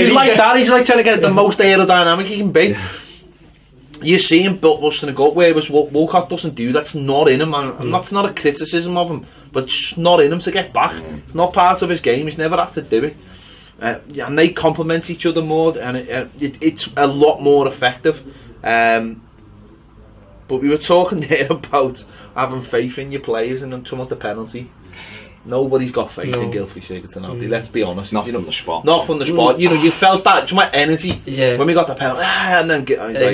he's like that. He's like trying to get the most aerodynamic he can be. You see him busting a gut, whereas Walcott doesn't do that. It's not in him, and that's not a criticism of him, but it's just not in him to get back. It's not part of his game. He's never had to do it. And they complement each other more, and it's a lot more effective. But we were talking there about having faith in your players and some of the penalty. Nobody's got faith in Gylfi Sigurdsson. Let's be honest. Not from the spot. Not from the spot. You felt that energy when we got the penalty, and then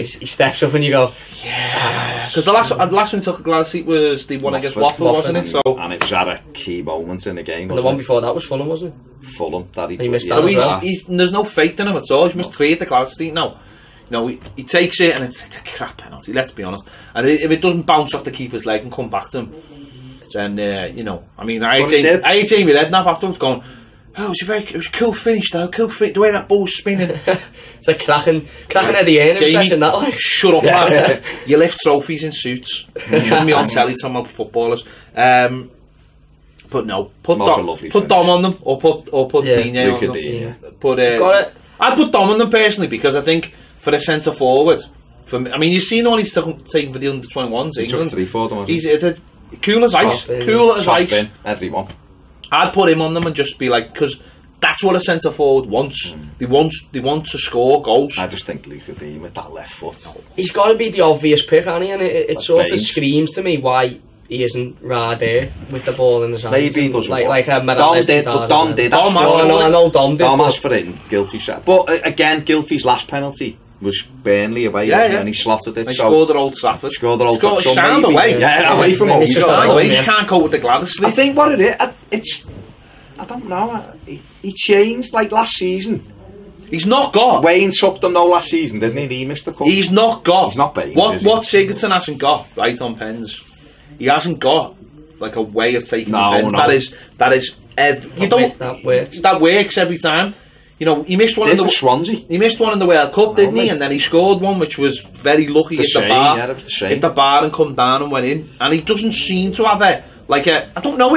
he steps up and you go, because the last one he took a glass seat was the one against Watford, wasn't it? So, and it was at a key moment in the game. And the one before that was Fulham, wasn't it? Fulham, that he missed that as well. There's no faith in him at all. He's missed 3 at the glass seat now. He takes it, and it's a crap penalty. Let's be honest. And if it doesn't bounce off the keeper's leg and come back to him, then I mean, I had Jamie Redknapp afterwards going, "Oh, it was a cool finish though, the way that ball was spinning." It's like cracking Eddie Hearn impression, that like. Shut up, lad. You lift trophies in suits. You shouldn't be on telly talking about footballers. But no, put Dom on them, or put Dino on them. Yeah. I'd put Dom on them personally, because I think for a centre forward, you've seen all he's taken for the under 21s. He took 3 for them. He's cool as ice. Cool as ice. Everyone. I'd put him on them and just be like, because that's what a centre forward wants. They want to score goals. I just think Luca Dean with that left foot. He's got to be the obvious pick, hasn't he? And it sort of screams to me why he isn't right there with the ball in his hands. Maybe he doesn't. Dom did, but Dom did. I know Dom did. Dom asked for it in Gylfi's shot. But again, Gylfi's last penalty was Burnley away, and he slotted it. They scored at Old Trafford. Sound away. Away from home. He just can't cope with the Gladys. I think what it is, I don't know. He changed like last season. He's not got. Wayne sucked him though last season, didn't he? He missed the cup. He's not got. He's not Baines. What Sigurdsson hasn't got, right on pens. He hasn't got like a way of taking pens. That is. That works every time. He missed one in the Swansea. He missed one in the World Cup, didn't he? And then he scored one, which was very lucky. Hit the bar and come down and went in. And he doesn't seem to have I don't know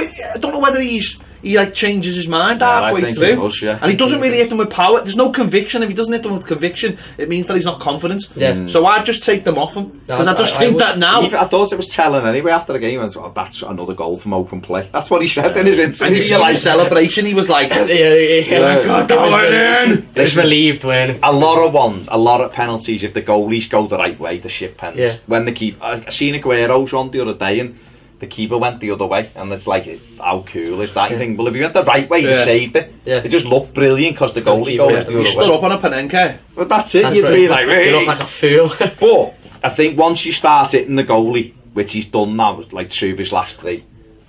whether he's he like changes his mind halfway through. He does, yeah. And he doesn't really hit them with power. There's no conviction. If he doesn't hit them with conviction, it means that he's not confident. Yeah. So I just take them off him because I just think that now. I thought it was telling anyway after the game. I was, oh, that's another goal from open play. That's what he said in his interview. And you see like celebration. He was like, yeah. God, that went in. He was relieved when a lot of penalties. If the goalies go the right way, the shit pens. Yeah. When the keeper, I seen Aguero's one the other day, and the keeper went the other way, and it's like, how cool is that? You think, well, if he went the right way, he saved it. Yeah. It just looked brilliant because the goalie goes the other way. You stood up on a Panenka. But that's it. That's You'd be like, you look like a fool. But I think once you start hitting the goalie, which he's done now, like 2 of his last 3.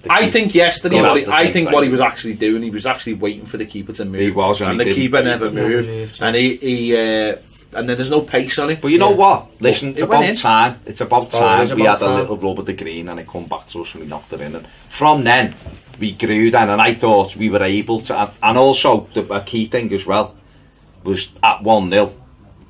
I think yesterday, I think what he was actually doing, he was actually waiting for the keeper to move. He was, and the keeper never moved. Yeah. And he and then there's no pace on it. But you know what? Listen, it's about time. It's about time we had a little rub of the green and it come back to us and we knocked it in. And from then, we grew then, and I thought we were able to. And also, a key thing as well was at 1-0,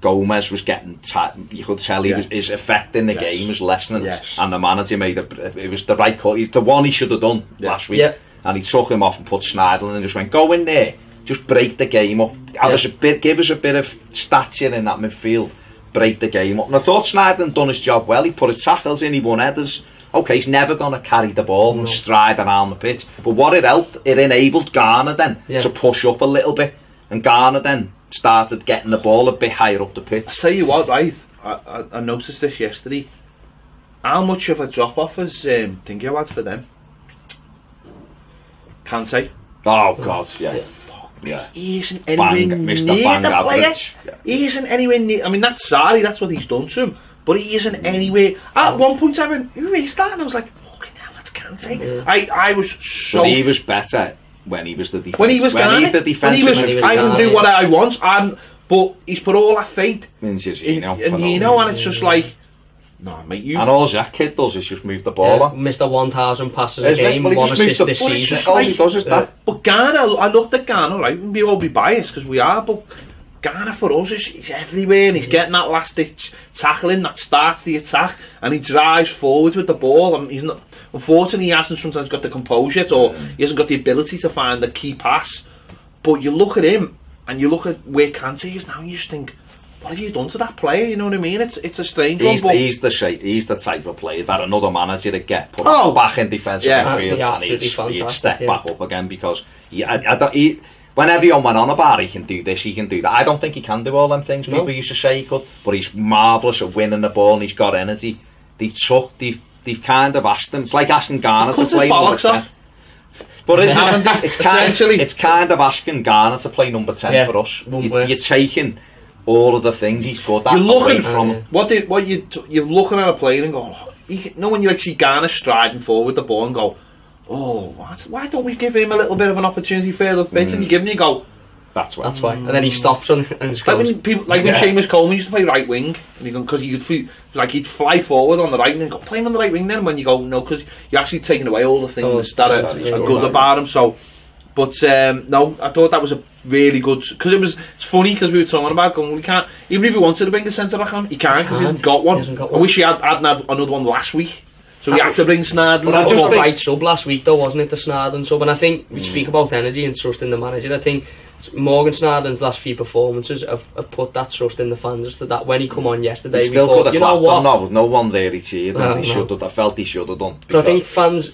Gomez was getting tight. You could tell he was, his effect in the game was lessening. And the manager made it was the right call. The one he should have done last week. And he took him off and put Schneiderlin and just went, go in there. Just break the game up. Give us a bit of stature in that midfield. Break the game up. And I thought Schneiderlin done his job well. He put his tackles in. He won headers. Okay, he's never going to carry the ball and stride around the pitch. But what it helped, it enabled Garner then to push up a little bit. And Garner then started getting the ball a bit higher up the pitch. I tell you what, right? I noticed this yesterday. How much of a drop off has Thingy had for them? Kante. Oh God, yeah. He isn't anywhere near the player. He isn't anywhere near. I mean, that's sorry, that's what he's done to him. But he isn't anywhere. At one point, I went, "Who is that?" And I was like, "Fucking hell, that's Kante." I was so. But he was better when he was the defense. When he was the defensive. I can do what I want. But he's put all that faith in Nino, and it's just like. No, mate, you. And all that kid does is just move the ball on. Missed 1,000 passes a game, 1 assist this season. All he does is that. But Garner, I looked at Garner, right? We all be biased because we are, but Garner for us he's everywhere and he's getting that last ditch tackling that starts the attack and he drives forward with the ball. And he's not. Unfortunately, he hasn't sometimes got the composure or he hasn't got the ability to find the key pass. But you look at him and you look at where Kante is now, and you just think, what have you done to that player? You know what I mean? It's a strange one. But he's the type of player that another manager would get put back in defensive midfield and he'd step back up again because when everyone went on about he can do this, he can do that. I don't think he can do all them things people used to say he could, but he's marvellous at winning the ball and he's got energy. They've kind of asked him. It's like asking Garner to play number 10. But it's kind of asking Garner to play number 10 for us. You're taking all of the things he's good at. You're looking from you're looking at a player and going, when you see Garner striding forward with the ball and go, why don't we give him a little bit of an opportunity further up pitch? And you give him, you go, that's why. And then he stops and just goes. When Seamus Coleman used to play right wing, and because he'd fly forward on the right and then go, play him on the right wing then, when you go, no, because you're actually taking away all the things that are good about him. So, but no, I thought that was a really good, because it's funny because we were talking about going, we can't, even if he wanted to bring a centre back on, he can't because he hasn't got one. I wish he hadn't had another one last week. So we had to bring Snarden. But that was the right sub last week though, wasn't it, the Snarden sub? And I think we speak about energy and trust in the manager. I think Morgan Snarden's last few performances have put that trust in the fans as to that when he come on yesterday. He still could have clapped on, no one really cheered him. I felt he should have done. But I think fans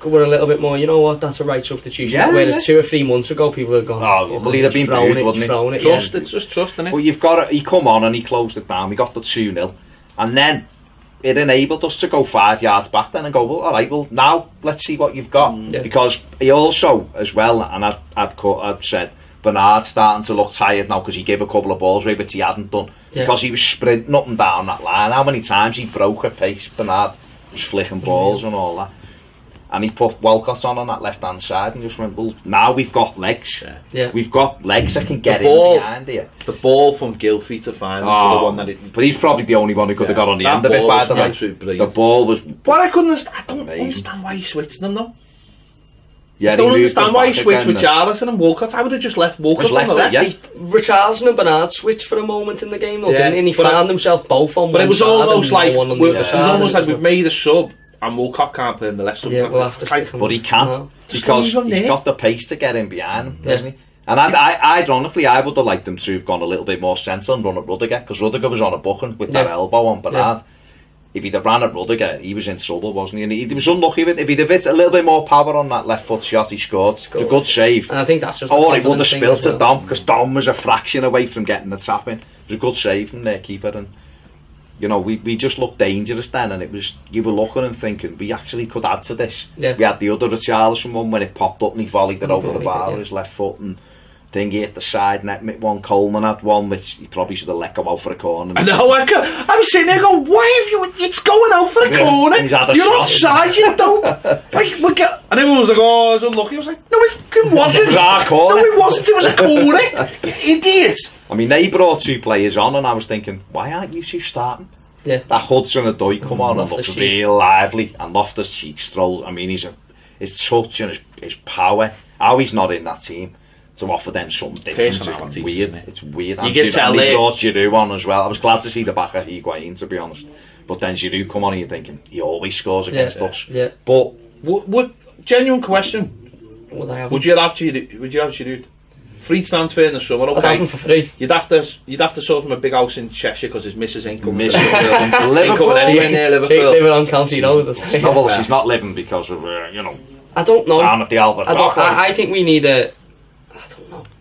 were a little bit more, you know what, that's a right substitution. Whereas 2 or 3 months ago people had gone, well, he'd have been booed, wouldn't he? Trust, it's just trust, isn't it? Well, he come on and he closed it down. We got the 2-0 and then it enabled us to go 5 yards back then and go, well, alright, well now let's see what you've got. Because he also as well, and I'd said Bernard's starting to look tired now because he gave a couple of balls away which he hadn't done because he was sprinting up and down that line. How many times he broke a pace? Bernard was flicking balls and all that. And he put Walcott on that left hand side and just went, well, now we've got legs. We've got legs that can get in behind here. The ball from Gilfie to find the one that it. But he's probably the only one who could have got on the end of it, by the way. The ball was. But I don't understand why he switched them though. Yeah, I don't understand why he switched with Richarlison and Walcott. I would have just left Walcott on the left. Richarlison and Bernard switched for a moment in the game though, didn't he? And he found himself both on one side. But it was almost like we've made a sub and Wilcock can't play him the left. Yeah, we'll have to stick him. But he can, No. because Just leave him he's there. got the pace to get in behind him, doesn't he? And ironically, I would have liked them to have gone a little bit more central and run at Rudiger, because Rudiger was on a booking with that elbow on Bernard. If he'd have ran at Rudiger, he was in trouble, wasn't he? And he was unlucky with it. If he'd have hit a little bit more power on that left foot shot, he scored. It was a good save. And I think that's just. Or he would have spilled to Dom, because Dom was a fraction away from getting the tap in. It was a good save from their keeper, and you know, we just looked dangerous then, and it was, you were looking and thinking, we actually could add to this. Yeah. We had the other Richarlison one when it popped up and he volleyed it over the volleyed bar it, with his left foot, and then he hit the side net one. Coleman had one which he probably should have let go out for a corner. I know, I was sitting there going, why have you, it's going out for a corner, and he's had a you're shot. offside, you dope. And everyone was like, oh, I was unlucky. I was like, no, it wasn't. It was our corner. No, it wasn't, it was a corner. You idiot. I mean, they brought 2 players on, and I was thinking, why aren't you 2 starting? Yeah. That Hudson and Doy come on and looks Loftus-Cheek. real lively, and Loftus-Cheek strolls. I mean, his touch and his power, how he's not in that team to offer them something different. Personality, It's weird. isn't it? It's weird. You And can tell they it. brought Giroud on as well. I was glad to see the back of Higuain, to be honest. But then Giroud come on and you're thinking, he always scores against us. Yeah. But What genuine question, Would I have? would you have Giroud? Free transfer in the summer, I'd have him okay. for free. You'd have to sort him a big house in Cheshire because his missus ain't coming Miss to Liverpool. ain't coming anywhere near They Liverpool. were on County Road. no, well, she's not living because of, I don't know. down at the Albert Dock. I think we need a.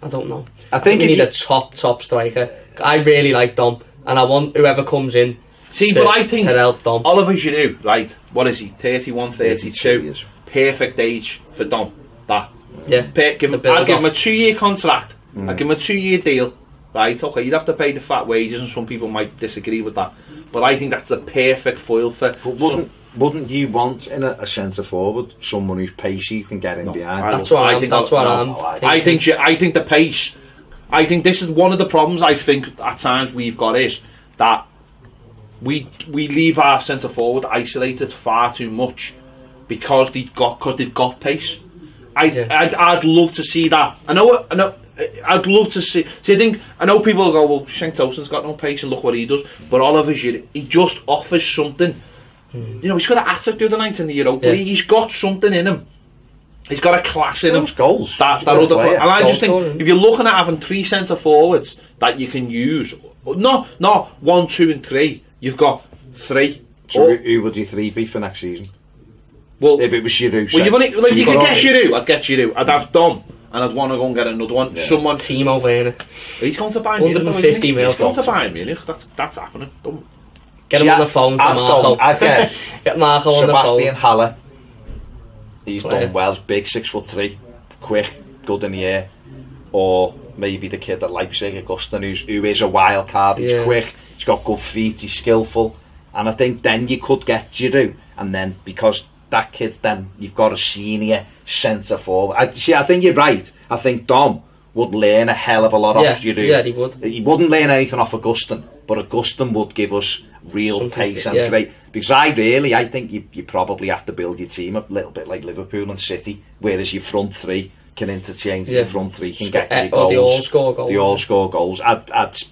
I don't know. I think we if need you- a top striker. I really like Dom, and I want whoever comes in. See, to, but I think to help Dom. Oliver Giroud, right? What is he? 31, 32 32. years. Perfect age for Dom. That. Yeah. I'd give him a 2-year contract. I'd give him a 2-year deal. Right? Okay, you'd have to pay the fat wages, and some people might disagree with that. But I think that's the perfect foil for. But wouldn't you want in a centre forward someone who's pacey, you can get in behind? That's what I'm. That's what I'm. I think the pace. I think this is one of the problems. I think at times we've got is that we leave our centre forward isolated far too much because they've got pace. I'd love to see that. I know. I'd love to see. I know people will go, well, Shank Towson's got no pace and look what he does. But Oliver Giroud, he just offers something. You know, he's got an attack the other night in the Europa League. He's got something in him. He's got a class in him. Those goals. That other player. And I just think scoring. if you're looking at having 3 centre forwards that you can use, not 1, 2, and 3. You've got 3. So who would your 3 be for next season? Well, If it was Giroud, well, you've only, like, you you've could got get Giroud. I'd get Giroud. I'd have Dom, and I'd want to go and get another one. Yeah. Someone. Timo Werner. He's going to Bayern Munich. 150 mil. He's going to Bayern Munich. That's happening. Don't. Get him on the phone to Marco. I'd get Get Marco on the Sebastian phone. Haller. He's Player. done well. He's big, 6'3", quick, good in the air. Or maybe the kid at Leipzig, Augustin, who is a wild card. He's quick. He's got good feet. He's skillful. And I think then you could get Giroud, and then because that kid's then you've got a senior centre forward. I think you're right. I think Dom would learn a hell of a lot off Giroud. Yeah, he would. He wouldn't learn anything off Augustin, but Augustin would give us real Something pace to- and great. Because I think you probably have to build your team up a little bit like Liverpool and City, whereas your front 3 can interchange. Your front 3 can get your goals. Or they all score goals. They all score goals.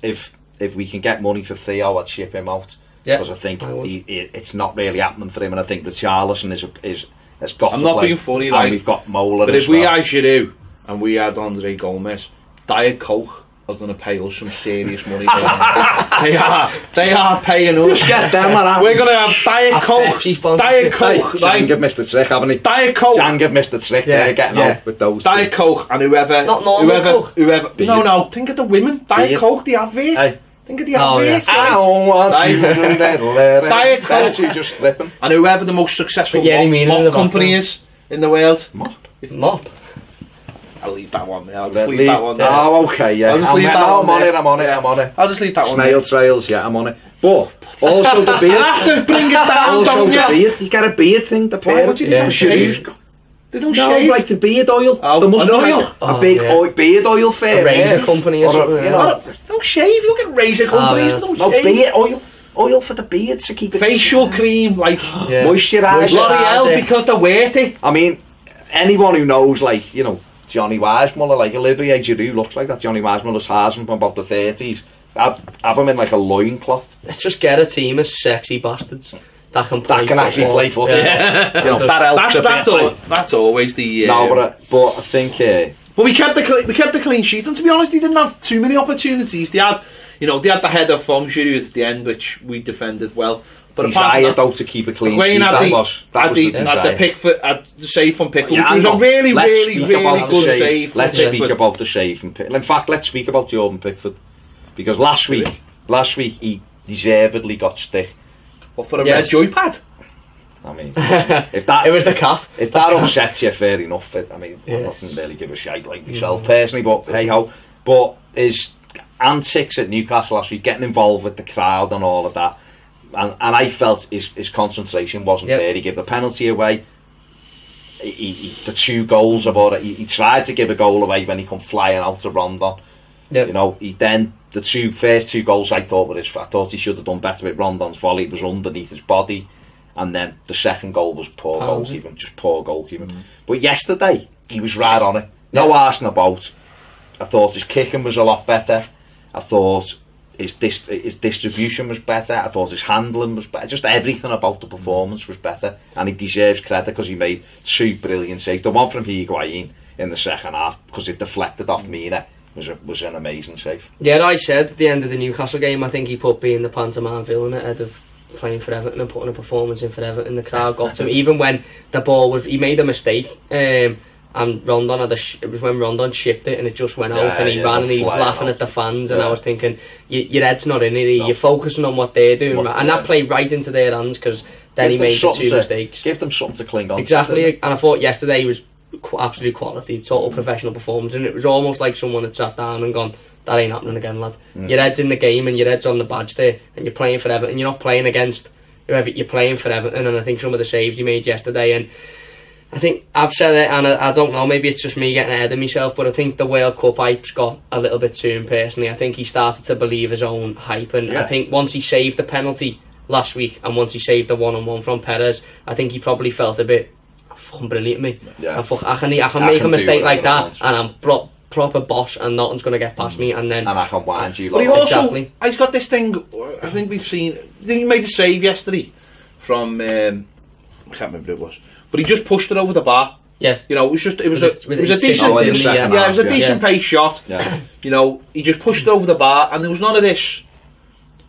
If we can get money for Theo, I'd ship him out. Because I think it's not really happening for him, and I think Richarlison has got to I'm not play. being funny, and like, we've got Mola. But as if we well. had Giroud and we had Andre Gomez, Diet Coke are going to pay us some serious money. They are paying us. Just get them around. We're going to have Diet Coke. Diet Coke. Jan have missed the trick, haven't he? Diet Coke. Jan have missed the trick. Yeah, They're getting out with those. Diet Coke and whoever. Not normal Coke. No. Think of the women. Diet Beard. Coke. The advert. Hey. Think of the advert. I don't want Right. to Diet Coke. That's you just stripping. And whoever the most successful But yeah, I mean, in the mop company is in the world. Mop. I'll leave that one there. I'll just leave that one there. Oh, okay, yeah. I'll just leave that I'm one on there. I'm on it. I'll just leave that one Snail there. trails, yeah, I'm on it. But also the beard. You have to bring it down, Also don't the you? beard. You get a beard thing to pair. What do you Yeah. do? Shave? They don't No, shave. like the beard oil. Oh, there must an be oil? like a Oh, big yeah. beard oil fair. A razor company or something. you know, Don't shave. You look at razor companies. yeah, Don't no shave. beard oil. Oil for the beards to keep it Facial cream, like moisturised. L'Oreal, because they're worthy. I mean, anyone who knows, like, you know, Johnny Weissmuller, like Olivier Giroud looks like that. Johnny Weissmuller's husband from about the 30s. Have him in like a loincloth. Let's just get a team of sexy bastards that can actually play football. Yeah. You know, that helps. That's always the. No, but I think. But we kept the clean sheet, and to be honest, they didn't have too many opportunities. They had the header from Giroud at the end, which we defended well. But desired though to keep a clean sheet. That was the Pickford, the save from Pickford, which was a really good save. Let's speak about the save from Pickford. In fact, let's speak about Jordan Pickford, because last week he deservedly got stick. What for a red joypad? I mean, if that it was the cap. If that upsets you, fair enough. I mean, I don't really give a shite like myself personally, but hey ho. But his antics at Newcastle last week, getting involved with the crowd and all of that, and I felt his concentration wasn't there. He gave the penalty away. The 2 goals about it. He tried to give a goal away when he come flying out to Rondon. Yep. You know, the first 2 goals I thought he should have done better with Rondon's volley. It was underneath his body. And then the second goal was poor goalkeeping, just poor goalkeeping. But yesterday, he was right on it. No arsing about. I thought his kicking was a lot better. I thought his distribution was better. I thought his handling was better. Just everything about the performance was better. And he deserves credit because he made 2 brilliant saves. The one from Higuain in the second half, because it deflected off Mina, was an amazing save. Yeah, I said at the end of the Newcastle game, I think he put being the pantomime villain ahead of playing for Everton and putting a performance in for Everton. The crowd got to him, even when the ball was, he made a mistake, and Rondon it was when Rondon shipped it and it just went out, and he ran and he was laughing at the fans, and I was thinking, your head's not in it, you're focusing on what they're doing, and that played right into their hands, because then he made the 2 mistakes. Give them something to cling on exactly, and I thought yesterday was absolute quality, total professional performance, and it was almost like someone had sat down and gone, that ain't happening again, lad. Your head's in the game and your head's on the badge there, and you're playing for Everton. You're not playing against whoever, you're playing for Everton. And I think some of the saves he made yesterday, and I think I've said it, and I don't know, maybe it's just me getting ahead of myself, but I think the World Cup hype's got a little bit to him personally. I think he started to believe his own hype, and I think once he saved the penalty last week and once he saved the 1-on-1 from Perez, I think he probably felt a bit fucking brilliant, me. I can make a mistake like that, and I'm proper boss, and nothing's going to get past me, and I can wind you. But he also, he's got this thing. I think we've seen. I think he made a save yesterday from. I can't remember who it was, but he just pushed it over the bar. Yeah, you know, it was a decent pace shot. Yeah. You know, he just pushed it over the bar, and there was none of this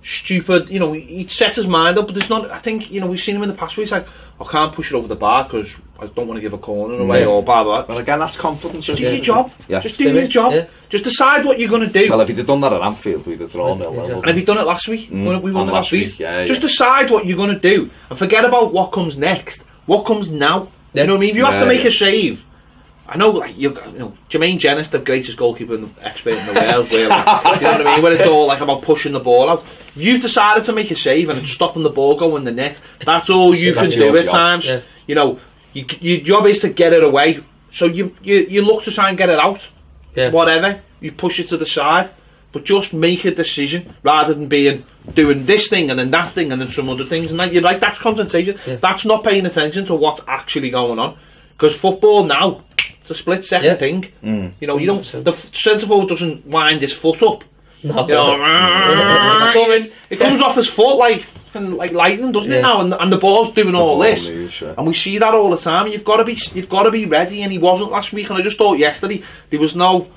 stupid. You know, he'd set his mind up, but there's not. I think, you know, we've seen him in the past where he's like, I can't push it over the bar because I don't want to give a corner away or blah blah. Well, again, that's confidence. Just do your job. Yeah. Just do your job. Yeah. Just decide what you're going to do. Well, if he'd have done that at Anfield, we'd have drawn 0-0. And if he'd done it last week, we won it last week. Just decide what you're going to do and forget about what comes next. What comes now? Yeah. You know what I mean? If you have to make a save, I know, like Jermaine Jenas, the greatest goalkeeper expert in the world, where, like, you know what I mean? When it's all like about pushing the ball out. If you've decided to make a save and it's stopping the ball going in the net, that's all you can do at times. Yeah. You know, your job is to get it away. So you look to try and get it out. Yeah. Whatever. You push it to the side. But just make a decision rather than doing this thing and then that thing and then some other things. And you're like, that's concentration. Yeah. That's not paying attention to what's actually going on. Because football now, it's a split second thing. You know, you don't. The centre forward doesn't wind his foot up. No. You know, it comes off his foot like lightning, doesn't it now? And the ball's doing all this, and we see that all the time. You've got to be ready, and he wasn't last week. And I just thought yesterday there was nothing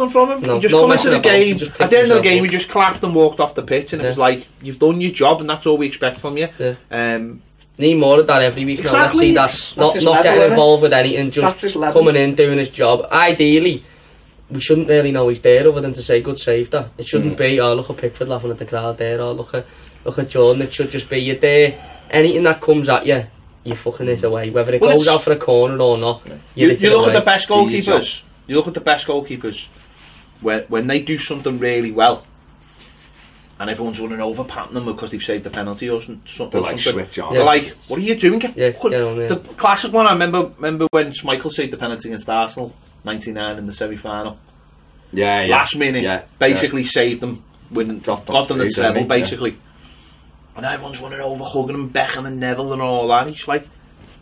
from him. He just come into the game. At the end of the game, he just clapped and walked off the pitch, and it was like, you've done your job, and that's all we expect from you. Need more of that every week. Exactly. That's not getting involved with anything, just coming in, doing his job. Ideally, we shouldn't really know he's there other than to say good save that. It shouldn't be, oh, look at Pickford laughing at the crowd there, or look at Jordan. It should just be, you're there, anything that comes at you, you fucking hit away, whether it goes out for a corner or not. You look at the best goalkeepers. You look at the best goalkeepers when they do something really well, and everyone's running over patting them because they've saved the penalty or something. They're like, switch on. They're like, what are you doing? Get on, the classic one I remember when Schmeichel saved the penalty against Arsenal, 99 in the semi-final. Last minute, basically saved them, got them the treble, basically. And everyone's running over, hugging him, Beckham and Neville and all that. He's like,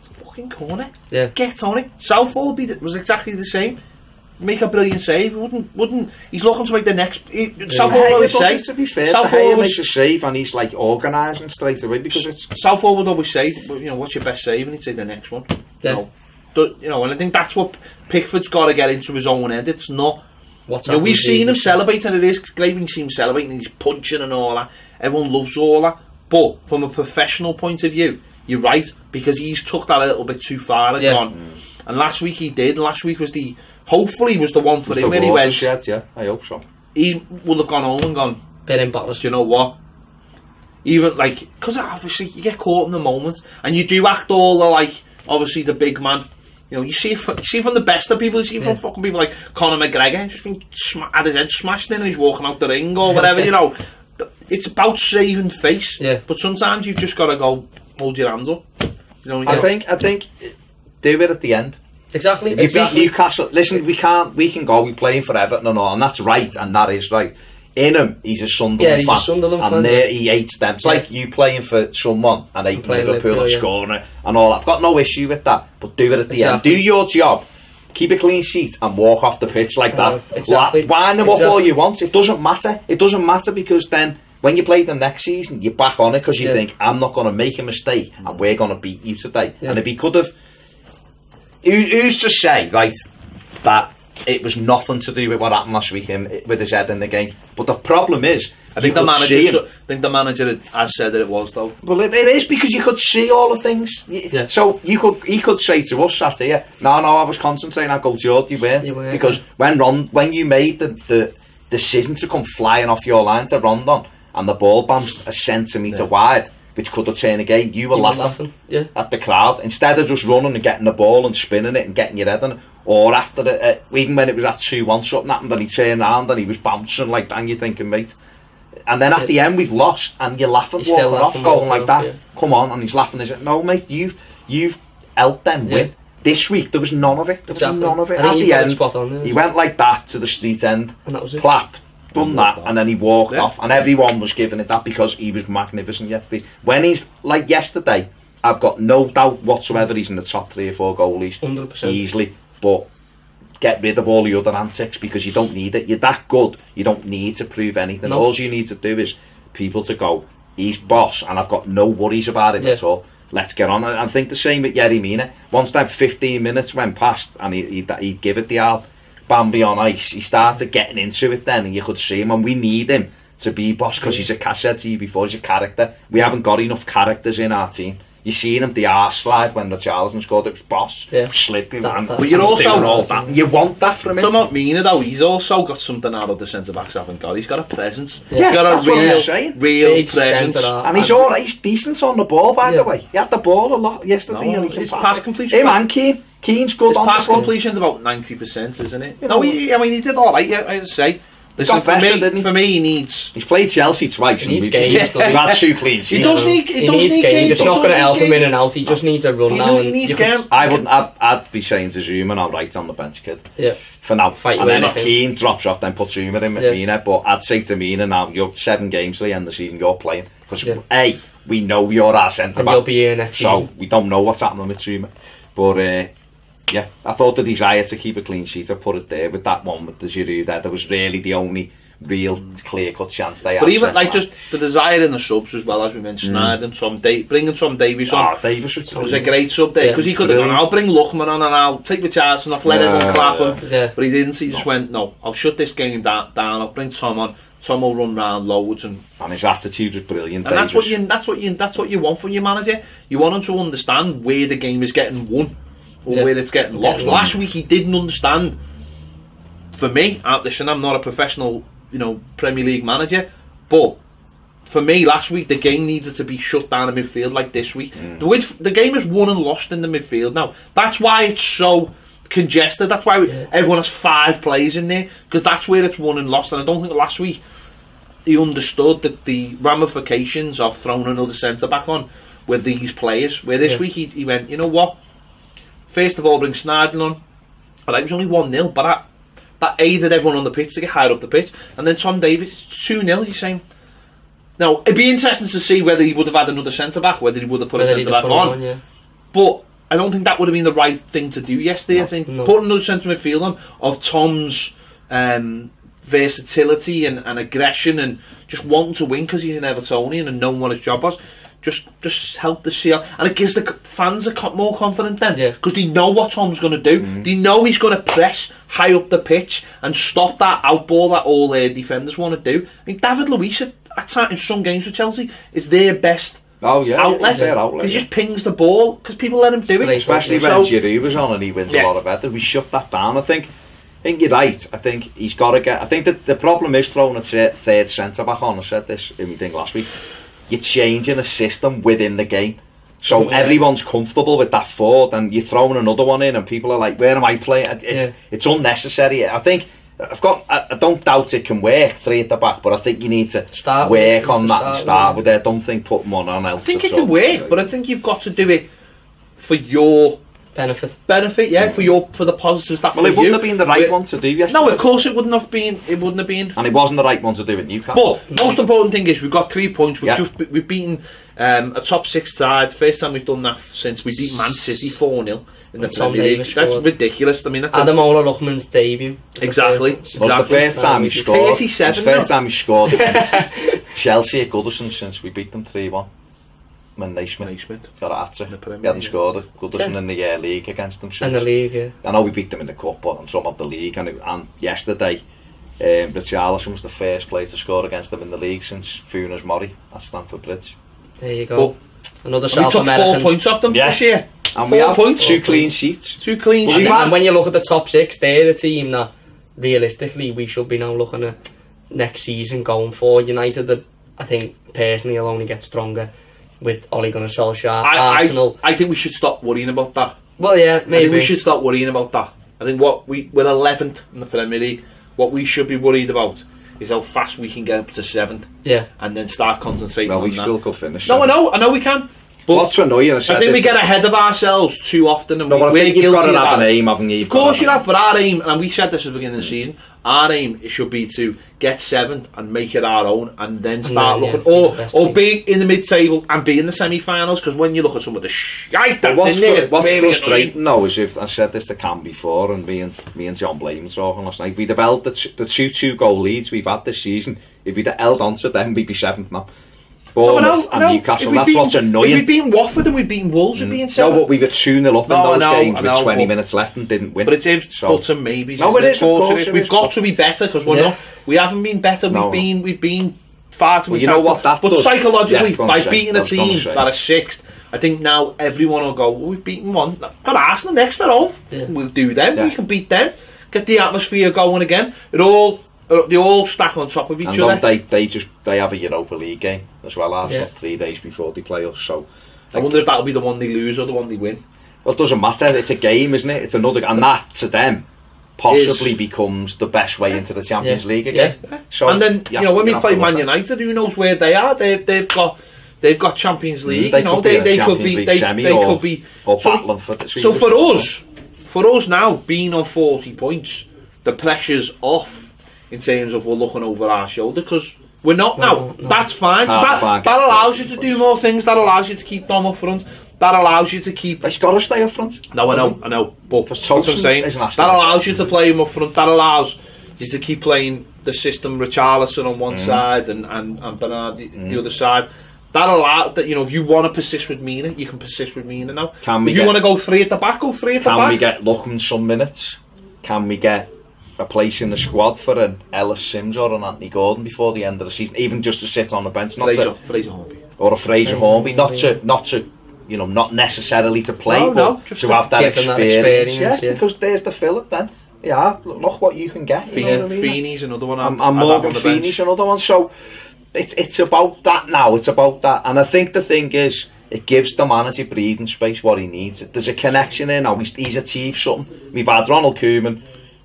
it's a fucking corner. Get on it. Southall was exactly the same. make a brilliant save. Wouldn't. He's looking to make the next. Southall always say. To be fair, Southall makes a save and he's like organising straight away because it's. Southall would always say, you know, what's your best save, and he'd say the next one. Yeah. You know, and I think that's what Pickford's got to get into his own head. It's not. What's you know, we've seen him celebrate, and it is great when you see him celebrating. And he's punching and all that. Everyone loves all that. But from a professional point of view, you're right, because he's took that a little bit too far and gone. And last week he did. And last week was hopefully was the one for him. Where he went. Yeah, I hope so. He would have gone home and gone. Bit embarrassed. Do you know what? Even like, because obviously you get caught in the moment, and you do act all the like, obviously the big man. You know, you see from the best of people. You see from fucking people like Conor McGregor, just been had his head smashed in, and he's walking out the ring or whatever. You know, it's about saving face. Yeah. But sometimes you've just got to go hold your hands up. You know. I think do it at the end. Exactly. If you beat Newcastle, listen, we can go. We're playing for Everton and all, and that's right, and that is right. In him, he's a Sunderland fan, a Sunderland and there he hates them. It's like you playing for someone and hating Liverpool and scoring it and all. I've got no issue with that, but do it at the end. Do your job, keep a clean sheet, and walk off the pitch like that. Exactly. Wind them up all you want. It doesn't matter. It doesn't matter because then when you play them next season, you're back on it because you think I'm not going to make a mistake and we're going to beat you today. And if he could have, who's to say, right, that it was nothing to do with what happened last week with his head in the game. But the problem is, I think the manager has said that it was though. Well, it is because you could see all the things. So he could say to us sat here, no, I was concentrating on goal, George, you weren't. Because when you made the decision to come flying off your line to Rondon and the ball bounce a centimetre wide, which could have turned a game, you were laughing at the crowd instead of just running and getting the ball and spinning it and getting your head on it. Or after it, even when it was at 2-1, something happened and he turned around and he was bouncing like that, and you're thinking, mate. And then at the end we've lost and you're laughing, walking off, going like that. Come on, and he's laughing. He's like, no, mate, you've helped them win. This week there was none of it. There was none of it. At the end, he went like that to the street end, and that was it. Clapped. Done that, and then he walked off, and everyone was giving it that because he was magnificent yesterday. When he's like yesterday, I've got no doubt whatsoever he's in the top 3 or 4 goalies 100%. Easily. But get rid of all the other antics because you don't need it. You're that good. You don't need to prove anything. All you need to do is people to go, he's boss, and I've got no worries about him at all. Let's get on. I think the same with Yerry Mina. Once that 15 minutes went past and he'd give it the all. Bambi on ice, he started getting into it then, and you could see him, and we need him to be boss because he's I said to you before, he's a character. We haven't got enough characters in our team. You seen him the arse slide when the Charlton scored, it was boss, slick, but you're also all that. You want that from him. So not mean though, he's also got something out of the centre backs haven't got. He's got a presence. He's got a real presence, and he's alright. He's decent on the ball, by the way. He had the ball a lot yesterday, and he can pass completion. Him and Keane's good. His pass completion's about 90%, isn't it? No, he did all right. I'd say. Listen, for me, he needs. He's played Chelsea twice. He needs games. We've had 2 clean sheets. He does need games. It's not going to help him in and out. He just needs a run now. He needs games. I'd be saying to Zuma, I'll right on the bench, kid. Yeah. For now. And then if Keane drops off, then put Zuma in with Mina. But I'd say to Mina now, you're 7 games to the end of the season, you're playing. Because A, we know you're our centre back. You'll be here next season. So we don't know what's happening with Zuma. But yeah, I thought the desire to keep a clean sheet, I put it there with that one with the Giroud there. That was really the only real clear-cut chance they had. But even like just the desire in the subs as well, as we mentioned, and bringing Tom Davies on. Davies was a great sub there because he could have gone, I'll bring Luckman on and I'll take the chance and I'll let everyone clap him. But he didn't. He just went, no, I'll shut this game down. I'll bring Tom on. Tom will run round loads and his attitude was brilliant. And that's what you want from your manager. You want him to understand where the game is getting won or where it's getting lost. Last week he didn't understand. For me, listen, I'm not a professional, Premier League manager, but for me, last week the game needed to be shut down in midfield like this week. The game is won and lost in the midfield now. That's why it's so congested. That's why everyone has 5 players in there, because that's where it's won and lost. And I don't think last week he understood that the ramifications of throwing another centre back on with these players. Where this week he went, you know what? First of all, bring Snyding on. It was only 1-0, but that aided everyone on the pitch to get higher up the pitch. And then Tom Davies, it's 2-0. He's saying, now it'd be interesting to see whether he would have had another centre back, whether he would have put a centre back on. But I don't think that would have been the right thing to do yesterday. I think putting another centre midfield on of Tom's versatility and aggression and just wanting to win because he's an Evertonian and knowing what his job was, just helped the CL, and it gives the fans more confident then, because they know what Tom's going to do. They know he's going to press high up the pitch and stop that outball that all their defenders want to do. I mean, David Luiz at times in some games for Chelsea is their best outlet. He just pings the ball because people let him do it. Especially when Giroud was on and he wins a lot of better. We shut that down. I think you're right. I think he's got to get. I think that the problem is throwing a third centre back on. I said this in my thing last week. You're changing a system within the game, so everyone's comfortable with that forward, and you're throwing another one in, and people are like, "Where am I playing?" It's unnecessary. I think I don't doubt it can work 3 at the back, but I think you need to work on that and start with it. I don't think putting one on else. I think it can work, but I think you've got to do it for your benefit, for the positives that. Well, it wouldn't have been the right one to do yesterday. No, of course it wouldn't have been. And it wasn't the right one to do at Newcastle. But most important thing is we've got 3 points. We've beaten a top 6 side. First time we've done that since we beat Man City 4-0 in the Premier League. That's ridiculous. I mean, that's Adam Ola-Luckman's debut. Exactly. Well, the first time he scored. 37. The first time he scored against Chelsea at Goodison since we beat them 3-1. When Naismith got a hat-trick. He hadn't scored at Goodison in the league against them since. In the league, I know we beat them in the cup, but I'm talking about the league. And yesterday, Richarlison was the first player to score against them in the league since Funes Mori at Stamford Bridge. There you go. Well, another South American. We took 4 points off them this year. And we have 2 clean sheets. 2 clean sheets. And when you look at the top 6, they're the team that realistically we should be now looking at next season going for. United, that I think personally will only get stronger with Ole Gunnar Solskjaer. Arsenal. I think we should stop worrying about that. Well, yeah, maybe. I think we should stop worrying about that. I think we're 11th in the Premier League. What we should be worried about is how fast we can get up to 7th. Yeah. And then start concentrating on that. Well, we still could finish. No, I know we can. But what's annoying? I think we get ahead of ourselves too often, and but I think you've got to have an aim, haven't you? Of course you have, but our aim, and we said this at the beginning of the season, our aim should be to get 7th and make it our own, and then start looking, or be in the mid-table and be in the semi-finals. Because when you look at some of the shite that's in there, what's frustrating though is, if I said this to Cam before, and me and John Blayman talking last night, we developed the 2-2 goal leads we've had this season. If we'd held on to them, we'd be 7th now. Bournemouth and Newcastle, that's what's annoying. If we'd beaten Watford and we'd beaten Wolves, we'd be in 7th. No, but we were 2-0 up in those games with 20 minutes left and didn't win. But it's ifs, buts and maybes. No, it is, of course. We've got to be better, because we're not. We haven't been better. We've been far too. You know what that does? But psychologically, by beating a team that are 6th, I think now everyone will go, we've beaten one. Got Arsenal next at home. We'll do them. We can beat them. Get the atmosphere going again. They all stack on top of each other. They have a Europa League game as well, Arsenal, 3 days before they play us. So I wonder if that'll be the one they lose or the one they win. Well, it doesn't matter. It's a game, isn't it? It's another, and that to them possibly becomes the best way into the Champions League again. So, and then when we play Man United, who knows where they are? They've got Champions League. They could be or battling for the. So for us now, being on 40 points, the pressure's off. In terms of we're looking over our shoulder, because we're not now. No. That's fine. So that allows you to do more things. That allows you to keep them up front. That allows you to keep. He's got to stay up front. No, I know. But that's what I'm saying. That allows you to play him up front. That allows you to keep playing the system. Richarlison on one side and Bernard the other side. That allows that, if you want to persist with Mina, you can persist with Mina now. If you want to go 3 at the back, go 3 at the back. Can we get Luckman some minutes? Can we get a place in the squad for an Ellis Sims or an Anthony Gordon before the end of the season, even just to sit on the bench, Fraser Hornby, or a Fraser Hornby, not necessarily to play, but to have that experience, because there's the fillip then. Look what you can get. Feeney's another one. And Morgan Feeney's another one. So it's about that now. It's about that, and I think the thing is, it gives the manager breathing space what he needs. There's a connection in now. He's achieved something. We've had Ronald Koeman.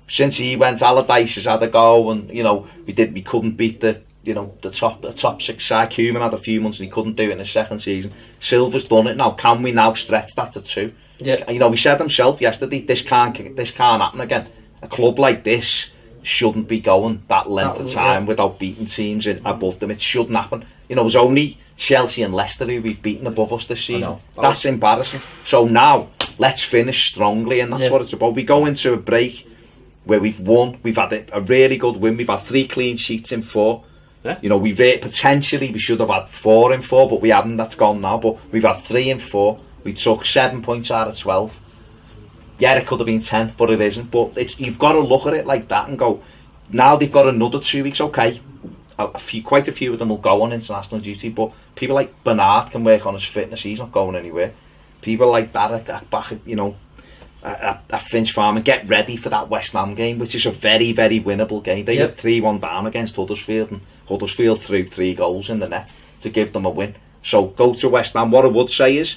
Since he went, Allardyce has had a go, and we couldn't beat the top 6 side. Koeman had a few months and he couldn't do it in his second season. Silva's done it now. Can we now stretch that to 2? Yeah. He said himself yesterday, this can't happen again. A club like this shouldn't be going that length of time without beating teams above them. It shouldn't happen. It was only Chelsea and Leicester who we've beaten above us this season. That's embarrassing. So now let's finish strongly, and that's what it's about. We go into a break where we've won, we've had a really good win, we've had 3 clean sheets in 4. Yeah. You know, potentially we should have had 4 in 4, but we haven't, that's gone now, but we've had 3 in 4. We took 7 points out of 12. Yeah, it could have been 10, but it isn't. But you've got to look at it like that and go, now they've got another 2 weeks, okay. Quite a few of them will go on international duty, but people like Bernard can work on his fitness, he's not going anywhere. People like that are back, you know, at Finch Farm and get ready for that West Ham game, which is a very, very winnable game. They were 3-1 down against Huddersfield, and Huddersfield threw 3 goals in the net to give them a win. So go to West Ham. What I would say is,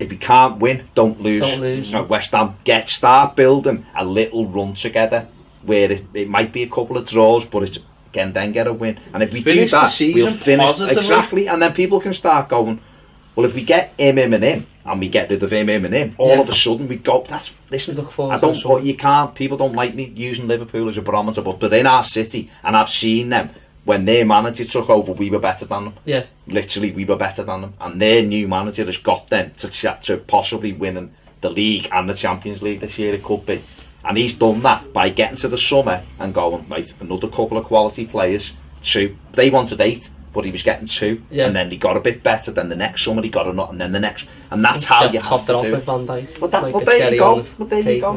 if you can't win, don't lose. Don't lose. You know, West Ham, start building a little run together where it might be a couple of draws, but it's then get a win. And if we finish do that, the season we'll finish positively. exactly, and then people can start going, well, if we get him, and we get rid of him, all of a sudden we go, listen, you can't, people don't like me using Liverpool as a barometer, but they're in our city, and I've seen them, when their manager took over, we were better than them. Yeah. Literally, we were better than them, and their new manager has got them to possibly winning the league and the Champions League this year, it could be. And he's done that by getting to the summer and going, right, another couple of quality players, 2. They wanted 8, but he was getting 2, and then he got a bit better. Then the next summer he got another, and then the next, and that's how you have to do it. With Van Dijk. But there you go.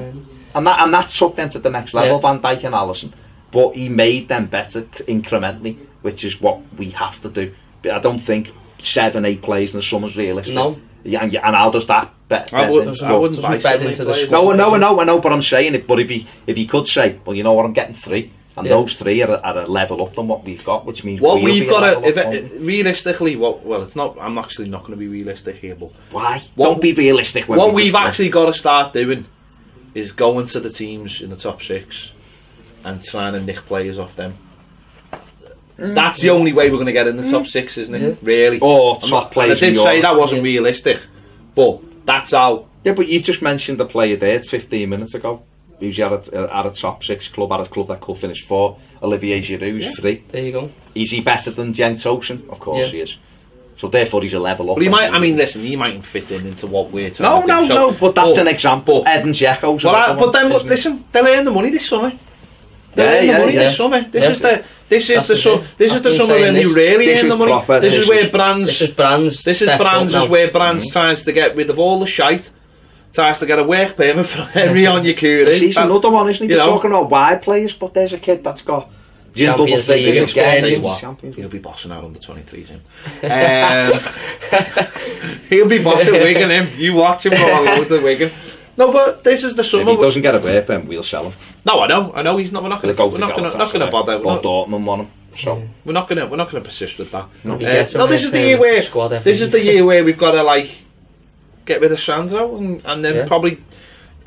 And that took them to the next level, Van Dijk and Alisson. But he made them better incrementally, which is what we have to do. But I don't think 7-8 players in the summer's realistic. No. Yeah, and how does that bet? I wouldn't buy bet into the squad. No, I know, but I'm saying it. But if he could say, well, you know what, I'm getting 3, and those 3 are at a level up than what we've got, which means what we've got to, realistically, well, it's not. I'm actually not going to be realistic here, but why? Don't be realistic. What we've actually got to start doing is going to the teams in the top 6 and trying to nick players off them. That's the only way we're going to get in the top 6, isn't it? Really? Or top players. I did say that wasn't realistic, but that's how. Yeah, but you've just mentioned the player there 15 minutes ago who's at a top 6 club, at a club that could finish 4. Olivier Giroud, who's 3. There you go. Is he better than Jens Ocean? Of course he is. So therefore he's a level up. But he might. I mean, listen, he mightn't fit into what we're talking about. No. But that's an example. Edin Dzeko's. But then, listen, they'll earn the money this summer. This summer. This is the summer when they really earn the money. This is where Brands tries to get rid of all the shite. Tries to get a work permit for Henry on your Curie. He's another one, isn't he? We're talking about wide players, but there's a kid that's got Champions League experience. He'll be bossing out under 23s him. He'll be bossing Wigan him. You watch him go on loads of Wigan. No, but this is the summer. If he doesn't get a work permit, we'll sell him. No, I know. He's not. We're not going to bother. Or Dortmund want him. So we're not going to persist with that. No, this is the year where we've got to get rid of Sandro and then probably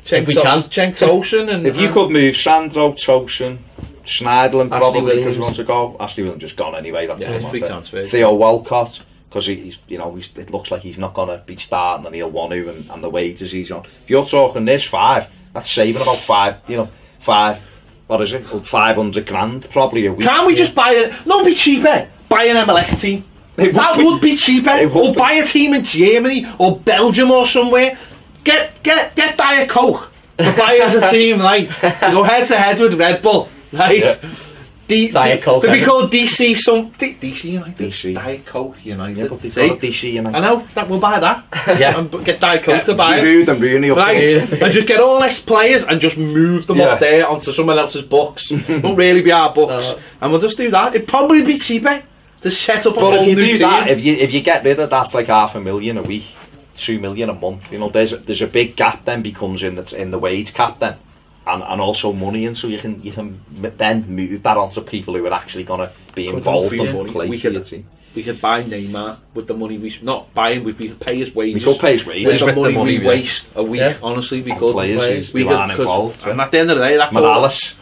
Cenk Tosun and if you could move Sandro, Tosun, Schneiderlin probably because he wants to go. Ashley Williams just gone anyway. That's free transfer. Theo Walcott because it looks like he's not going to be starting and he'll want to and the wages he's on. If you're talking this 5, that's saving about 5. What is it? 500 grand probably a week. Can't we just buy it? No, be cheaper. Buy an MLS team. That would be cheaper. Or buy a team in Germany or Belgium or somewhere. Get Diet Coke to buy as a team, right? To go head to head with Red Bull, right? Diet Coke. They'd be called DC United. Diet Coke United. Yeah, but they call it DC United. I know. We'll buy that. Yeah. And get Diet Coke to buy it. And Rooney up and just get all less players and just move them off there onto someone else's books. Won't really be our books. And we'll just do that. It'd probably be cheaper to set up a whole new team. That, if you get rid of that, like $500,000 a week, 2 million a month, there's a big gap then becomes in the wage cap then, and also money, and so you can then move that onto people who are actually going to be involved and play for your team. We could buy Neymar with the money we not buying. We could pay his wages. We could pay his wages with the money we waste a week. Yeah. Honestly, we could. Players who aren't involved. And at the end of the day, that's Morales.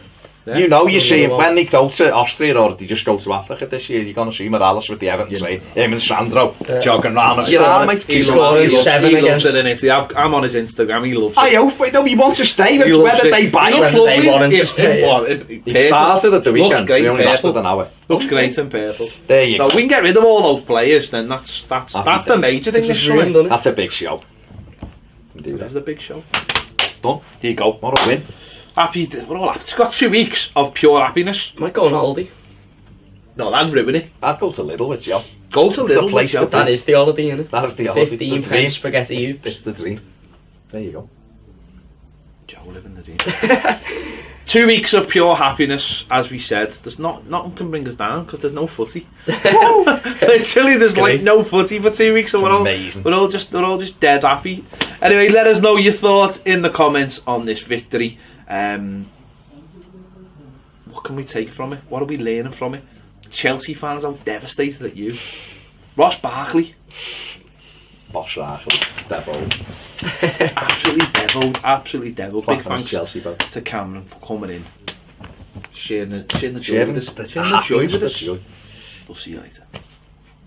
Yeah. You see him when they go to Austria or they just go to Africa this year. You're going to see Morales with the Everton side. Him and Sandro jogging around. He loves it. I'm on his Instagram. He loves it. I hope he wants to stay. It's whether they buy it. They want him to stay. He started at the weekend. We only lasted an hour. Looks great in purple. There you go. We can get rid of all those players. Then that's the major thing this summer. That's a big show. do that. There's the big show. Done. Here you go. What a win. Happy. We're all happy. It's got 2 weeks of pure happiness. Might go on holiday. No, that'd ruin it. I'd go to Lidl with you. Go to It's the Lidl. place to That is the holiday, innit? That is the holiday. 15 The dream. pence spaghetti you. It's the dream. There you go. Joe living the dream. 2 weeks of pure happiness, as we said. There's nothing can bring us down because there's no footy. Literally, there's like no footy for 2 weeks, so we're all just dead happy. Anyway, let us know your thoughts in the comments on this victory. What can we take from it? What are we learning from it? Chelsea fans are devastated at you. Ross Barkley. Boss Barkley. Devo. Absolutely devil. Big thanks Chelsea, to Cameron for coming in. Sharing the joy with us. We'll see you later.